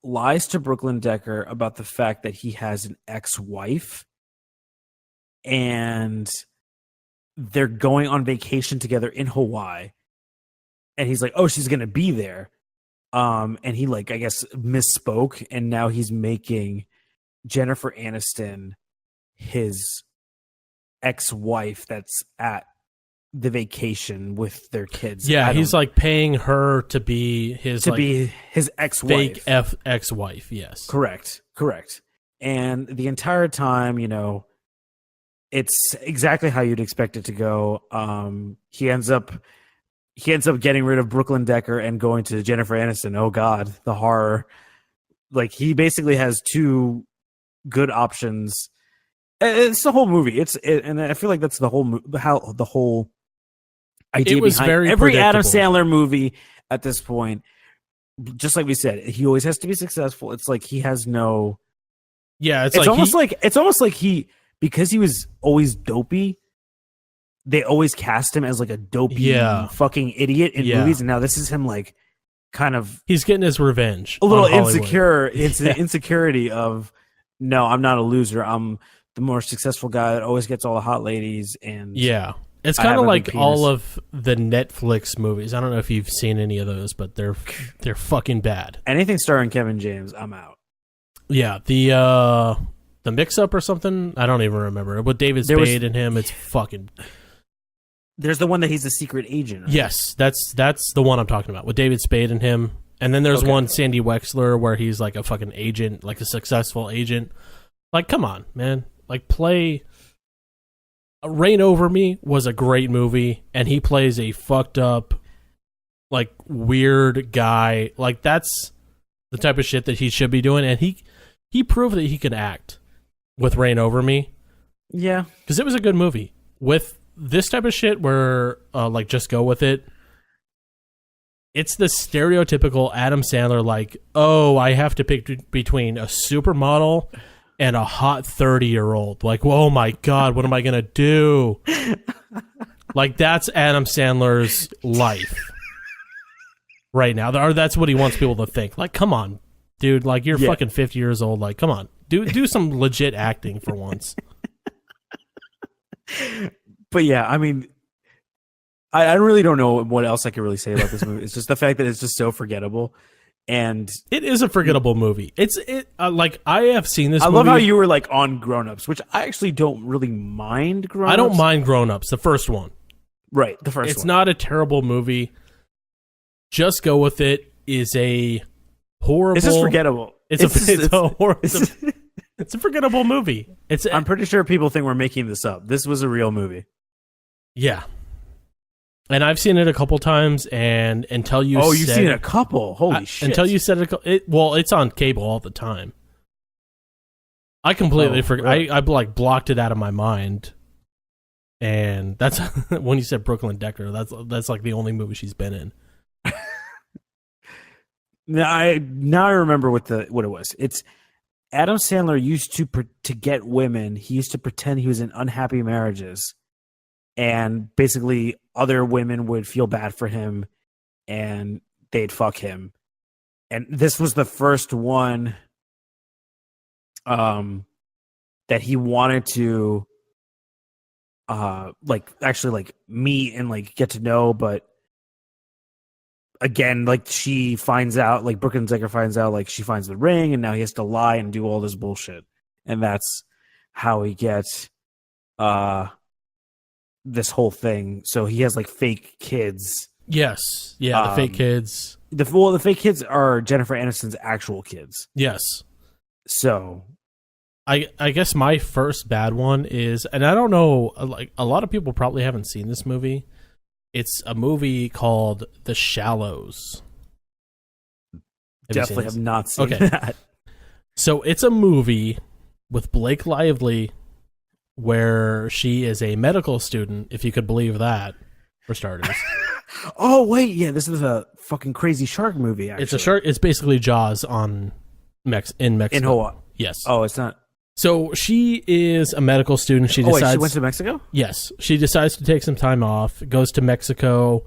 lies to Brooklyn Decker about the fact that he has an ex-wife, and they're going on vacation together in Hawaii, and he's like, oh, she's gonna be there, and he like, I guess, misspoke, and now he's making Jennifer Aniston, his ex-wife that's at the vacation with their kids. Yeah, he's like paying her to be his his ex-wife. Fake ex-wife, yes. Correct. And the entire time, it's exactly how you'd expect it to go. He ends up getting rid of Brooklyn Decker and going to Jennifer Aniston. Oh God, the horror. Like, he basically has two good options. It's the whole movie. And I feel like that's the whole idea It was behind very every Adam predictable. Sandler movie at this point. Just like we said, he always has to be successful. It's like he has no. Yeah, It's almost like he, because he was always dopey. They always cast him as like a dopey fucking idiot in movies, and now this is him like kind of he's getting his revenge. a little on Hollywood. insecure. It's the insecurity of, no, I'm not a loser. I'm the more successful guy that always gets all the hot ladies. And Yeah. It's I kind have of a big like penis. all of the Netflix movies. I don't know if you've seen any of those, but they're fucking bad. anything starring Kevin James, I'm out. Yeah, the Mix-Up or something. I don't even remember. With David There was- Spade and him, it's fucking. There's the one that he's a secret agent. Right? Yes, that's the one I'm talking about with David Spade and him. And then there's one Sandy Wexler where he's like a fucking agent, like a successful agent. Like, come on, man. Like, play. Reign Over Me was a great movie, and he plays a fucked up, like, weird guy. Like, that's the type of shit that he should be doing, and he proved that he could act with Reign Over Me, Yeah. because it was a good movie. With this type of shit where, like, just go with it, it's the stereotypical Adam Sandler, like, oh, I have to pick between a supermodel and a hot 30-year-old. Like, oh my God, what am I going to do? Like, that's Adam Sandler's life right now. Or that's what he wants people to think. Like, come on, dude. Like, you're fucking 50 years old. Like, come on. Do some legit acting for once. But yeah, I mean, I really don't know what else I could really say about this movie. It's just the fact that it's just so forgettable. And It is a forgettable movie. Like, I have seen this I movie. love how you were like on Grown Ups, which I actually don't really mind Grown Ups. I don't mind Grown Ups, the first one. Right, the first It's one. not a terrible movie. Just Go With It is a horrible. It's just forgettable. It's a forgettable movie. I'm pretty sure people think we're making this up. This was a real movie. Yeah. And I've seen it a couple times, and until you You've said, seen it a couple. Holy shit. Until you said it's on cable all the time. I completely forgot. really? I like blocked it out of my mind. And that's when you said Brooklyn Decker, that's like the only movie she's been in. Now I remember what it was. It's Adam Sandler used to get women. He used to pretend he was in unhappy marriages, and basically other women would feel bad for him, and they'd fuck him. And this was the first one, that he wanted to, actually meet and get to know, but. Again, she finds out, Brooklyn Decker finds out, she finds the ring, and now he has to lie and do all this bullshit. And that's how he gets this whole thing. So he has, fake kids. Yes. Yeah, the fake kids. The fake kids are Jennifer Aniston's actual kids. Yes. So. I guess my first bad one is, and I don't know, a lot of people probably haven't seen this movie. It's a movie called The Shallows. Definitely have not seen Okay. that. So it's a movie with Blake Lively where she is a medical student, if you could believe that, for starters. Oh, wait. Yeah, this is a fucking crazy shark movie, actually. It's a shark. It's basically Jaws in Mexico. In Hawaii. Yes. Oh, it's not. So she is a medical student. She decides. Wait, she went to Mexico? Yes. She decides to take some time off, goes to Mexico,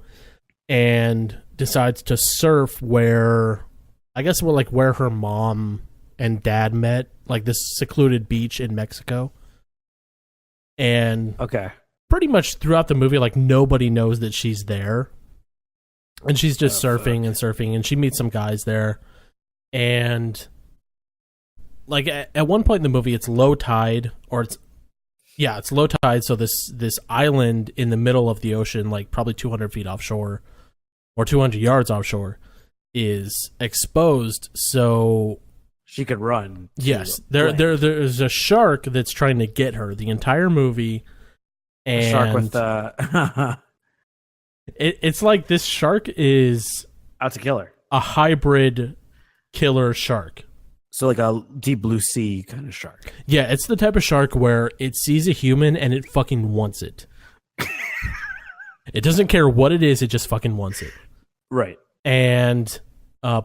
and decides to surf where her mom and dad met, like this secluded beach in Mexico. And Okay. pretty much throughout the movie, nobody knows that she's there. And she's just surfing and surfing, and she meets some guys there. And like at one point in the movie, it's low tide, or it's low tide. So this island in the middle of the ocean, like probably 200 feet offshore or 200 yards offshore, is exposed. So she could run. Yes, there's a shark that's trying to get her the entire movie. And a shark with it's like this shark is out to kill her. A hybrid killer shark. So like a deep blue sea kind of shark. Yeah, it's the type of shark where it sees a human and it fucking wants it. It doesn't care what it is, it just fucking wants it. Right. And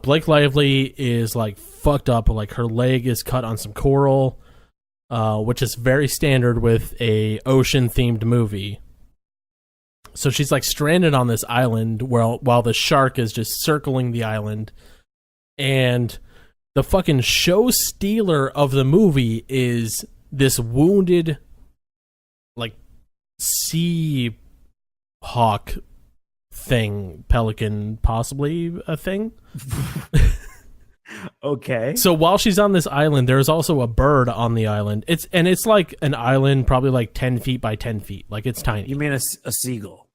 Blake Lively is like fucked up, like her leg is cut on some coral, which is very standard with a ocean themed movie. So she's like stranded on this island while the shark is just circling the island. And the fucking show stealer of the movie is this wounded, like, sea hawk thing, pelican, possibly a thing. Okay. So while she's on this island, there's also a bird on the island. It's like an island, probably like 10 feet by 10 feet. Like, it's tiny. You mean a seagull?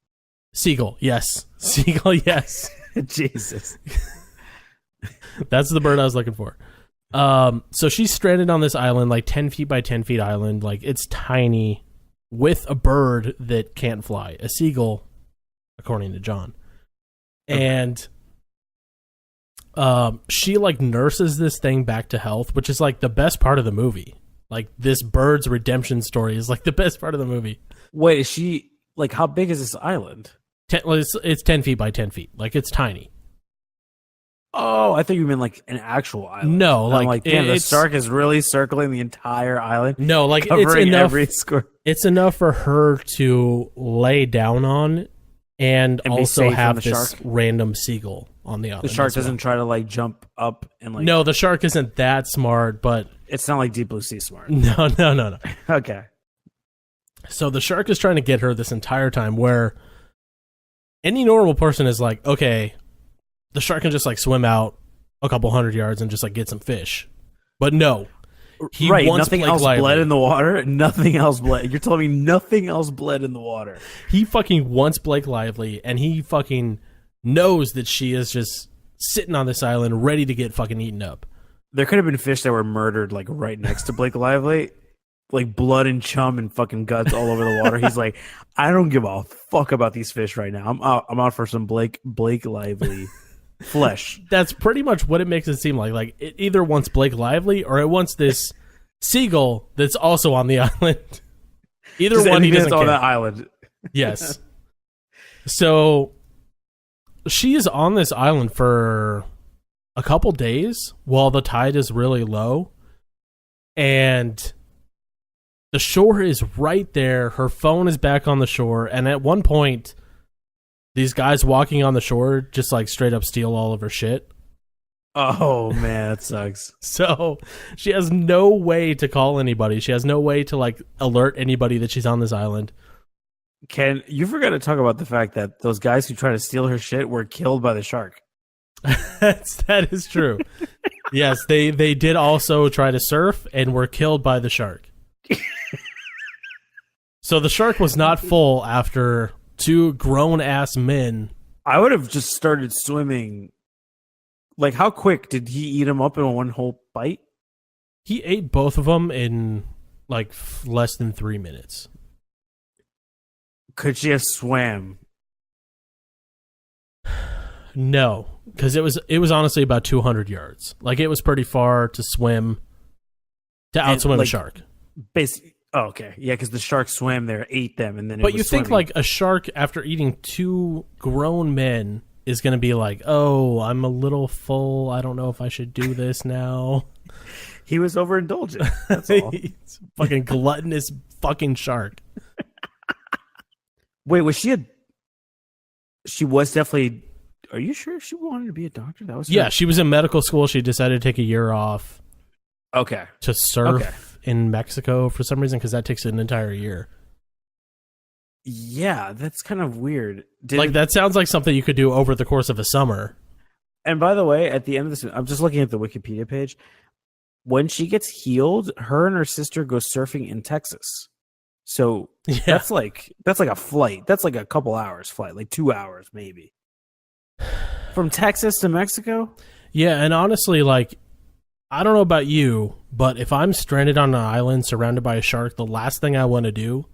Seagull, yes. Seagull, yes. Jesus. That's the bird I was looking for. So she's stranded on this island, like 10 feet by 10 feet island. Like, it's tiny, with a bird that can't fly. A seagull, according to John. And she like nurses this thing back to health, which is like the best part of the movie. Like, this bird's redemption story is like the best part of the movie. Wait, is she like, how big is this island? It's 10 feet by 10 feet. Like, it's tiny. Oh, I thought you meant like an actual island. No, I'm like damn, the shark is really circling the entire island. No, like, it's covering enough. Every square. It's enough for her to lay down on, and also have this shark? random seagull on the island. The shark doesn't try to like jump up and like. No, the shark isn't that smart, but It's not like Deep Blue Sea smart. no. Okay. So the shark is trying to get her this entire time, where any normal person is like, okay, the shark can just like swim out a couple 100 yards and just like get some fish. But no. He wants nothing Blake else Lively. bled in the water. Nothing else bled. You're telling me nothing else bled in the water. He fucking wants Blake Lively, and he fucking knows that she is just sitting on this island ready to get fucking eaten up. There could have been fish that were murdered like right next to Blake Lively. Like blood and chum and fucking guts all over the water. He's like, I don't give a fuck about these fish right now. I'm out for some Blake Lively flesh. That's pretty much what it makes it seem like. Like, it either wants Blake Lively or it wants this seagull that's also on the island. Either Just one, he doesn't on care. that island. Yes. So she is on this island for a couple days while the tide is really low, and the shore is right there. Her phone is back on the shore, and at one point, these guys walking on the shore just like straight up steal all of her shit. Oh man, that sucks. So she has no way to call anybody. She has no way to like alert anybody that she's on this island. Ken, you forgot to talk about the fact that those guys who try to steal her shit were killed by the shark. That is true. Yes, they did also try to surf and were killed by the shark. So the shark was not full after two grown-ass men. I would have just started swimming. Like, how quick did he eat them up in one whole bite? He ate both of them in like less than 3 minutes. Could she have swam? No, because it was honestly about 200 yards. Like, it was pretty far to swim to outswim a shark. Basically, oh, okay, yeah, because the shark swam there, ate them, and then. But you think like a shark after eating two grown men is going to be like, oh, I'm a little full. I don't know if I should do this now. He was overindulgent. That's all. He's a fucking gluttonous fucking shark. Wait, was she a? She was definitely. Are you sure she wanted to be a doctor? That was Yeah, she was in medical school. She decided to take a year off. Okay. To surf in Mexico for some reason, because that takes an entire year. Yeah, that's kind of weird. That sounds like something you could do over the course of a summer. And by the way, at the end of this, I'm just looking at the Wikipedia page. when she gets healed, her and her sister go surfing in Texas. So Yeah. that's like a flight. That's like a couple hours flight, like 2 hours maybe. From Texas to Mexico? Yeah, and honestly, like, I don't know about you, but if I'm stranded on an island surrounded by a shark, the last thing I want to do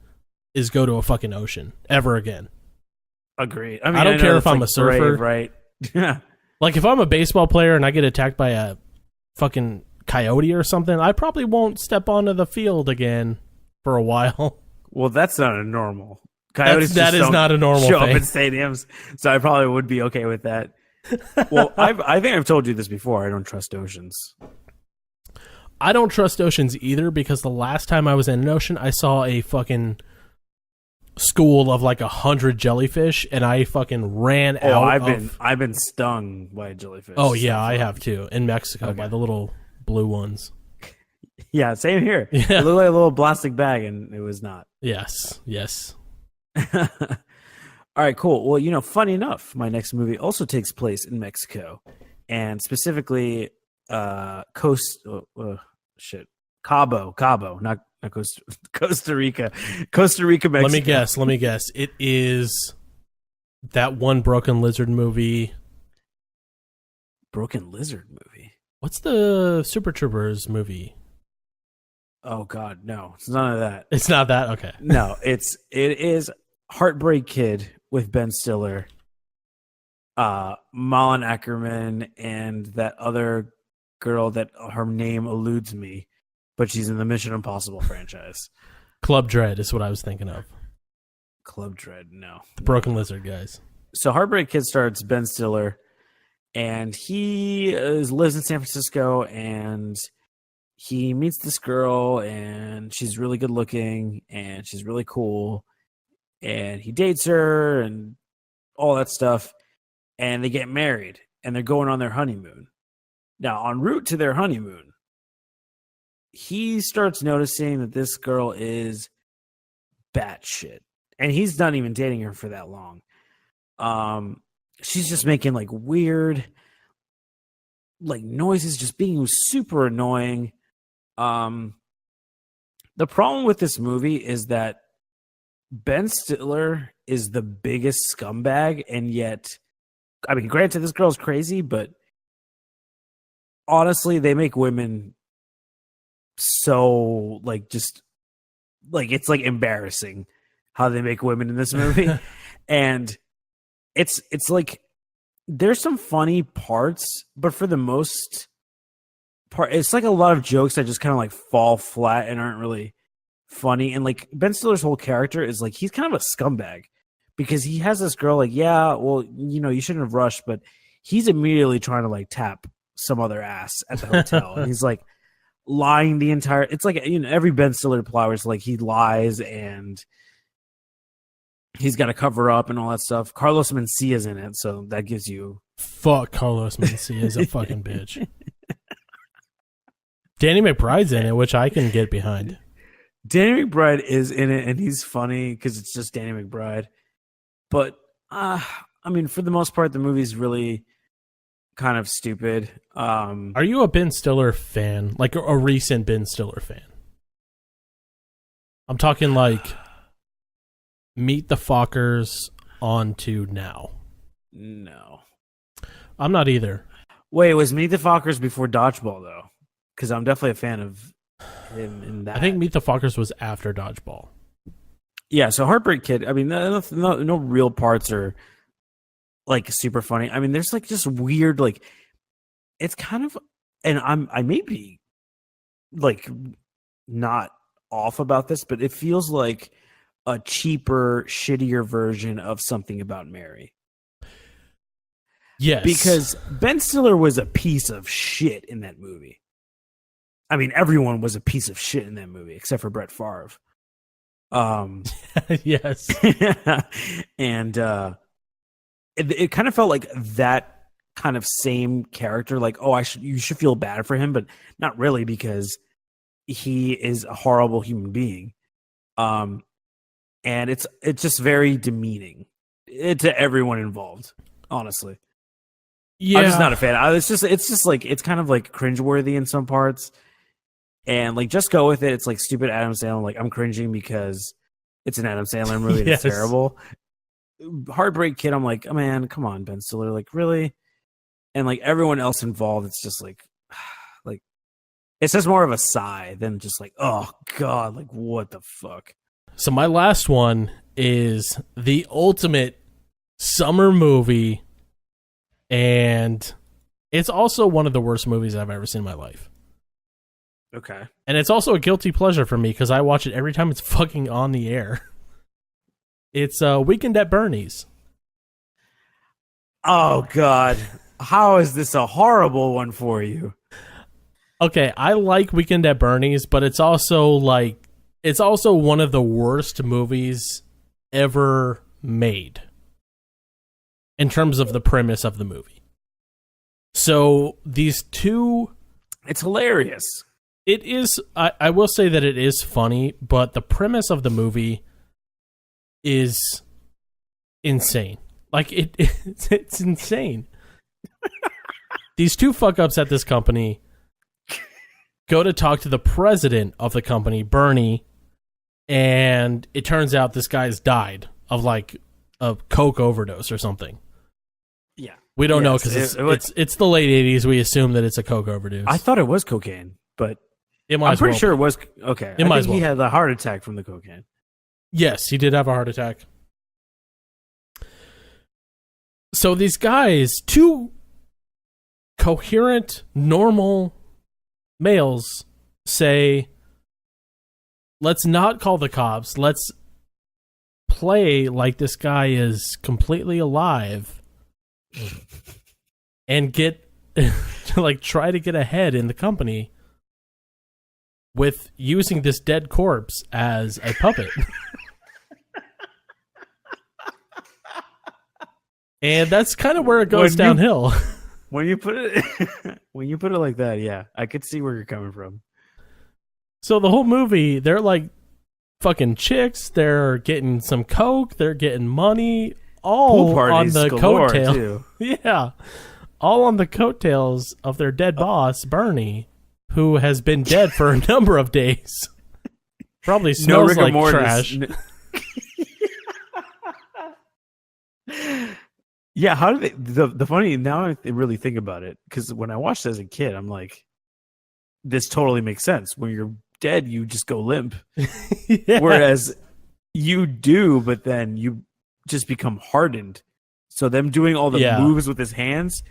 is go to a fucking ocean ever again. Agreed. I don't know care that's, if I'm like, a surfer. brave, right? Yeah. Like, if I'm a baseball player and I get attacked by a fucking coyote or something, I probably won't step onto the field again for a while. Well, that's not a normal. Coyotes That just is don't not a normal show thing. up in stadiums, so I probably would be okay with that. Well, I think I've told you this before. I don't trust oceans. I don't trust oceans either because the last time I was in an ocean, I saw a fucking school of like 100 jellyfish, and I fucking ran Oh, out. I've been stung by a jellyfish. Oh yeah, So I far. have too in Mexico Okay. by the little blue ones. Yeah, same here. Yeah. It looked like a little plastic bag, and it was not. Yes. All right, cool. Well, funny enough, my next movie also takes place in Mexico, and specifically, Cabo, not Costa Rica, Mexico. Let me guess. It is that one Broken Lizard movie. Broken Lizard movie. What's the Super Troopers movie? Oh God, no, it's none of that. It's not that. Okay. No, it is Heartbreak Kid with Ben Stiller, Malin Ackerman, and that other girl that her name eludes me, but she's in the Mission Impossible franchise. Club Dread is what I was thinking of. Club Dread, no. The Broken Lizard guys. So Heartbreak Kid starts Ben Stiller, and he lives in San Francisco, and he meets this girl, and she's really good looking, and she's really cool, and he dates her, and all that stuff, and they get married, and they're going on their honeymoon. Now, en route to their honeymoon, he starts noticing that this girl is batshit, and he's not even dating her for that long. She's just making like weird, like noises, just being super annoying. The problem with this movie is that Ben Stiller is the biggest scumbag, and yet, I mean, granted, this girl's crazy, but honestly, they make women so like just like it's like embarrassing how they make women in this movie. And it's like there's some funny parts, but for the most part, it's like a lot of jokes that just kind of like fall flat and aren't really funny. And like Ben Stiller's whole character is like he's kind of a scumbag because he has this girl like, yeah, well, you shouldn't have rushed, but he's immediately trying to like tap some other ass at the hotel. And he's like lying the entire, it's like, every Ben Stiller plot where it's like he lies and he's got to cover up and all that stuff. Carlos Mencia's in it, so that gives you Fuck Carlos Mencia is a fucking bitch. Danny McBride's in it, which I can get behind. Danny McBride is in it, and he's funny because it's just Danny McBride. But I mean, for the most part, the movie's really kind of stupid. Are you a Ben Stiller fan? Like a recent Ben Stiller fan? I'm talking like Meet the Fockers on to now. No. I'm not either. Wait, was Meet the Fockers before Dodgeball though? Because I'm definitely a fan of him in that. I think Meet the Fockers was after Dodgeball. Yeah, so Heartbreak Kid, I mean, no real parts are like super funny. I mean, there's like just weird, like it's kind of, and I may be like not off about this, but it feels like a cheaper, shittier version of Something About Mary. Yes. Because Ben Stiller was a piece of shit in that movie. I mean, everyone was a piece of shit in that movie except for Brett Favre. Yes. And it kind of felt like that kind of same character, like, oh, you should feel bad for him, but not really because he is a horrible human being. And it's just very demeaning to everyone involved, honestly. Yeah. I'm just not a fan. It's just like it's kind of like cringeworthy in some parts. and like just go with it. It's like stupid Adam Sandler. Like I'm cringing because it's an Adam Sandler movie. And Yes. It's terrible. Heartbreak Kid. I'm like, oh man, come on, Ben Stiller. Like really, and like everyone else involved, it's just like it's just more of a sigh than just like, oh god, like what the fuck. So my last one is the ultimate summer movie, and it's also one of the worst movies I've ever seen in my life. Okay. And it's also a guilty pleasure for me because I watch it every time it's fucking on the air. It's Weekend at Bernie's. Oh god, how is this a horrible one for you? Okay, I like Weekend at Bernie's, but it's also one of the worst movies ever made in terms of the premise of the movie. So these two, It's hilarious. it is, I will say that it is funny, but the premise of the movie is insane. Like it's insane. These two fuck ups at this company go to talk to the president of the company, Bernie, and it turns out this guy's died of like a coke overdose or something. Yeah. We don't know Yes, because it's the late 80s. We assume that it's a coke overdose. I thought it was cocaine, but It might I'm as pretty well sure be. it was okay. It I might think as well. he had a heart attack from the cocaine. Yes, he did have a heart attack. So these guys, two coherent, normal males, say, let's not call the cops. Let's play like this guy is completely alive and get like try to get ahead in the company with using this dead corpse as a puppet. And that's kind of where it goes When you- downhill. When you put it like that, yeah, I could see where you're coming from. So the whole movie, they're like fucking chicks. They're getting some coke. They're getting money. All Pool on parties the galore, coattail. too. Yeah. All on the coattails of their dead boss, Bernie, who has been dead for a number of days. Probably smells rigor like mortis. trash. Yeah, how do they? The funny now I really think about it, because when I watched it as a kid, I'm like, this totally makes sense. When you're dead, you just go limp. Yeah. Whereas you do, but then you just become hardened. So them doing all the Yeah. moves with his hands,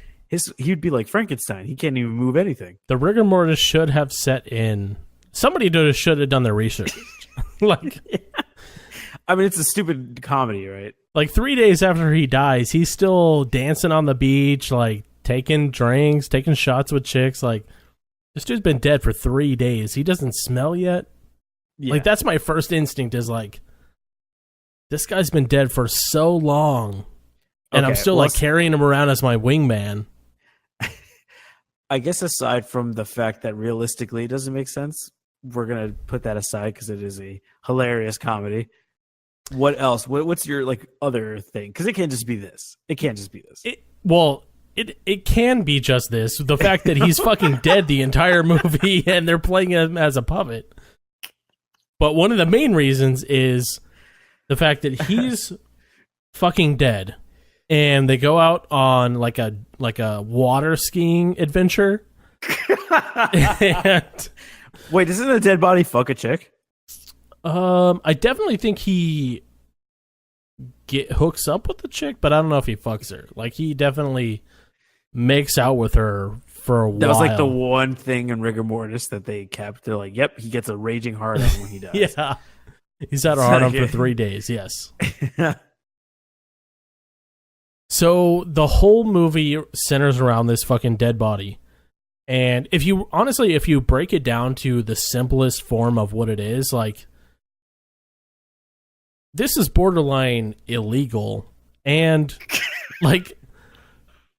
he'd be like Frankenstein. He can't even move anything. The rigor mortis should have set in. Somebody should have done their research. like I mean, it's a stupid comedy, right? Like 3 days after he dies, he's still dancing on the beach, like taking drinks, taking shots with chicks. Like, this dude's been dead for 3 days. He doesn't smell yet. Yeah. Like, that's my first instinct is like, this guy's been dead for so long. And I'm Okay, still well, like carrying him around as my wingman. I guess aside from the fact that realistically it doesn't make sense, we're gonna put that aside because it is a hilarious comedy. What else? What's your like other thing? Because it can't just be this. It can't just be this. It can be just this. The fact that he's fucking dead the entire movie and they're playing him as a puppet. But one of the main reasons is the fact that he's fucking dead. And they go out on like a water skiing adventure. And Wait, doesn't a dead body fuck a chick? I definitely think he hooks up with the chick, but I don't know if he fucks her. Like, he definitely makes out with her for a while. That was like the one thing in rigor mortis that they kept. They're like, yep, he gets a raging hard on when he does. Yeah. He's had a hard on for 3 days, yes. So the whole movie centers around this fucking dead body. And if you break it down to the simplest form of what it is, like, this is borderline illegal. And like,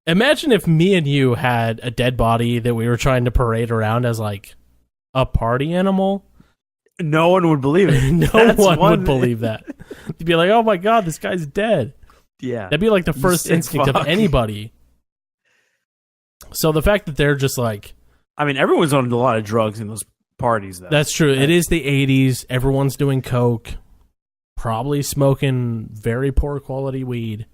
imagine if me and you had a dead body that we were trying to parade around as like a party animal. No one would believe it. No That's one one- would believe that. They'd be like, oh my God, this guy's dead. Yeah. That'd be like the first sick instinct of fuck. anybody. So the fact that they're just like, I mean, everyone's on a lot of drugs in those parties though. That's true. It is the 80s. Everyone's doing coke, probably smoking very poor quality weed.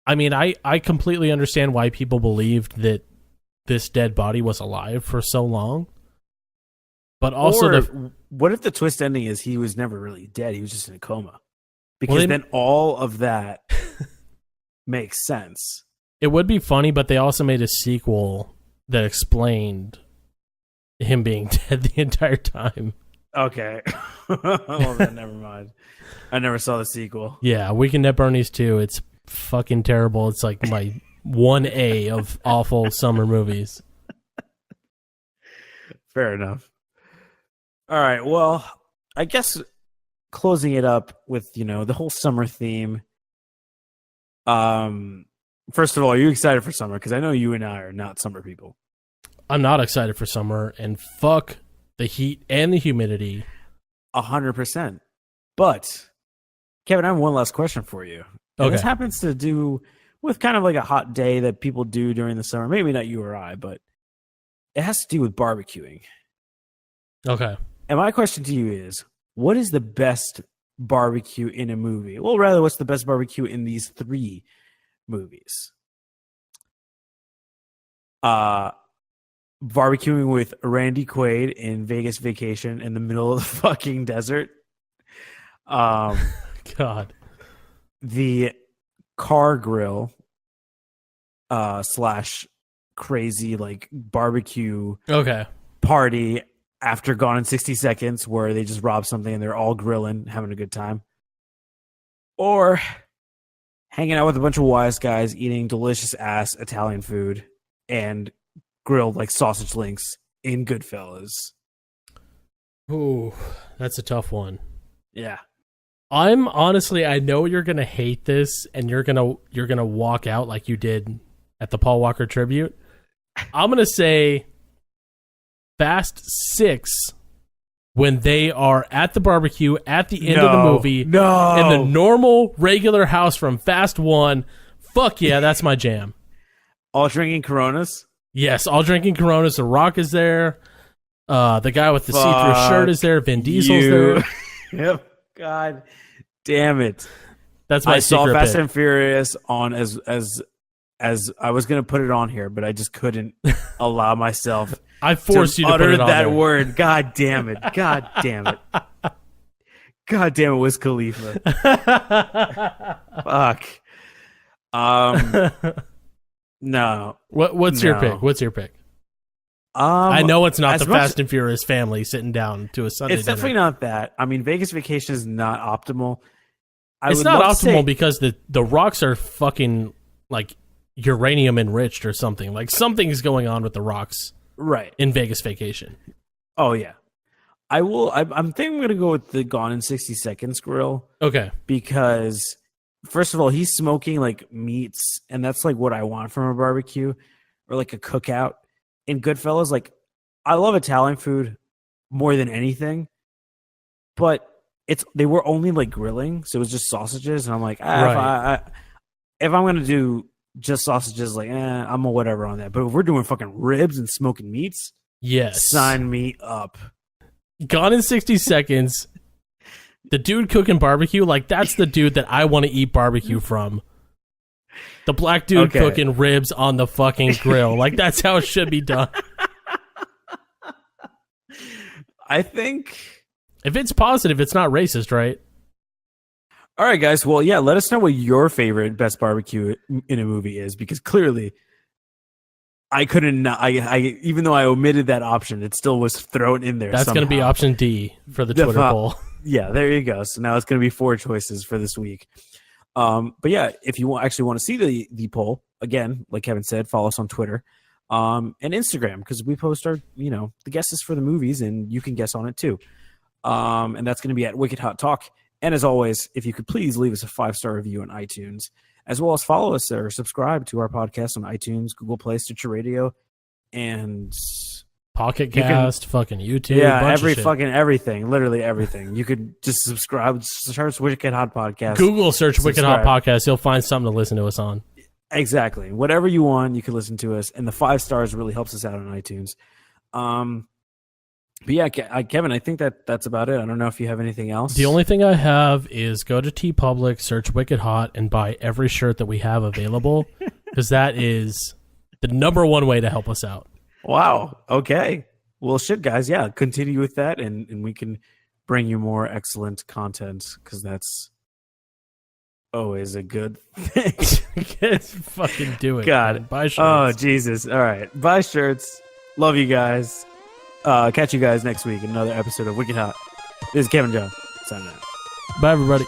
I mean, I completely understand why people believed that this dead body was alive for so long. But also, or what if the twist ending is he was never really dead? He was just in a coma. Because then all of that makes sense. It would be funny, but they also made a sequel that explained him being dead the entire time. Okay. Well, then never mind. I never saw the sequel. Yeah, Weekend at Bernie's 2. It's fucking terrible. It's like my 1A of awful summer movies. Fair enough. All right. Well, I guess closing it up with, the whole summer theme. First of all, are you excited for summer? Because I know you and I are not summer people. I'm not excited for summer, and fuck the heat and the humidity. 100%. But, Kevin, I have one last question for you. And Okay. This happens to do with kind of like a hot day that people do during the summer. Maybe not you or I, but it has to do with barbecuing. Okay. And my question to you is, what is the best barbecue in a movie? Well, rather, what's the best barbecue in these 3 movies? Barbecuing with Randy Quaid in Vegas Vacation in the middle of the fucking desert. God. The car grill / crazy like barbecue Okay. party after Gone in 60 Seconds, where they just rob something and they're all grilling, having a good time. Or hanging out with a bunch of wise guys eating delicious ass Italian food and grilled like sausage links in Goodfellas. Ooh, that's a tough one. Yeah. I'm honestly, I know you're gonna hate this, and you're gonna walk out like you did at the Paul Walker tribute. I'm gonna say Fast 6, when they are at the barbecue at the end of the movie, in the normal regular house from Fast 1. Fuck yeah, that's my jam. All drinking Coronas? Yes, all drinking Coronas. The Rock is there. The guy with the see-through shirt is there. Vin Diesel's there. Yep. God damn it. That's my I saw secret Fast pick. and Furious on as I was going to put it on here, but I just couldn't allow myself I forced you to utter put it on that there. word. God damn it. God damn it. God damn it, Wiz Khalifa. Fuck. No. What's your No. pick? What's your pick? I know it's not as the much- Fast and Furious family sitting down to a Sunday It's dinner. definitely not that. I mean, Vegas Vacation is not optimal. It's not optimal because the rocks are fucking like uranium enriched or something. Like something's going on with the rocks right. in Vegas Vacation. Oh yeah. I'm thinking I'm going to go with the Gone in 60 Seconds grill Okay. because first of all, he's smoking like meats, and that's like what I want from a barbecue or like a cookout. In Goodfellas, like I love Italian food more than anything, but they were only like grilling, so it was just sausages, and I'm like, Right. if I'm gonna do just sausages, like I'm a whatever on that. But if we're doing fucking ribs and smoking meats, Yes. sign me up. Gone in 60 Seconds. The dude cooking barbecue, like that's the dude that I want to eat barbecue from. The black dude Okay. cooking ribs on the fucking grill. Like that's how it should be done. I think. If it's positive, it's not racist, right? All right, guys. Well, yeah, let us know what your favorite best barbecue in a movie is, because clearly I couldn't. I even though I omitted that option, it still was thrown in there. That's going to be somehow. option D for the The Twitter fu- poll. Yeah, there you go. So now it's going to be 4 choices for this week. But yeah, if you actually want to see the poll, again, like Kevin said, follow us on Twitter and Instagram, because we post our the guesses for the movies, and you can guess on it too. And that's going to be at Wicked Hot Talk. And as always, if you could please leave us a 5-star review on iTunes, as well as follow us or subscribe to our podcast on iTunes, Google Play, Stitcher Radio, and Pocket You can- Cast, fucking YouTube. yeah, bunch every of shit. fucking everything, literally everything. You could just subscribe, search Wicked Hot Podcast. Google search Wicked Hot Subscribe. Podcast. You'll find something to listen to us on. Exactly. Whatever you want, you can listen to us. And the 5 stars really helps us out on iTunes. But yeah, Kevin, I think that's about it. I don't know if you have anything else. The only thing I have is go to TeePublic, search Wicked Hot, and buy every shirt that we have available, because that is the number one way to help us out. Wow. Okay. Well, shit, guys. Yeah, continue with that, and we can bring you more excellent content, because that's always a good thing. Just fucking do it. God. Man. Buy shirts. Oh, Jesus. All right. Buy shirts. Love you guys. Catch you guys next week in another episode of Wicked Hot. This is Kevin John signing out. Bye, everybody.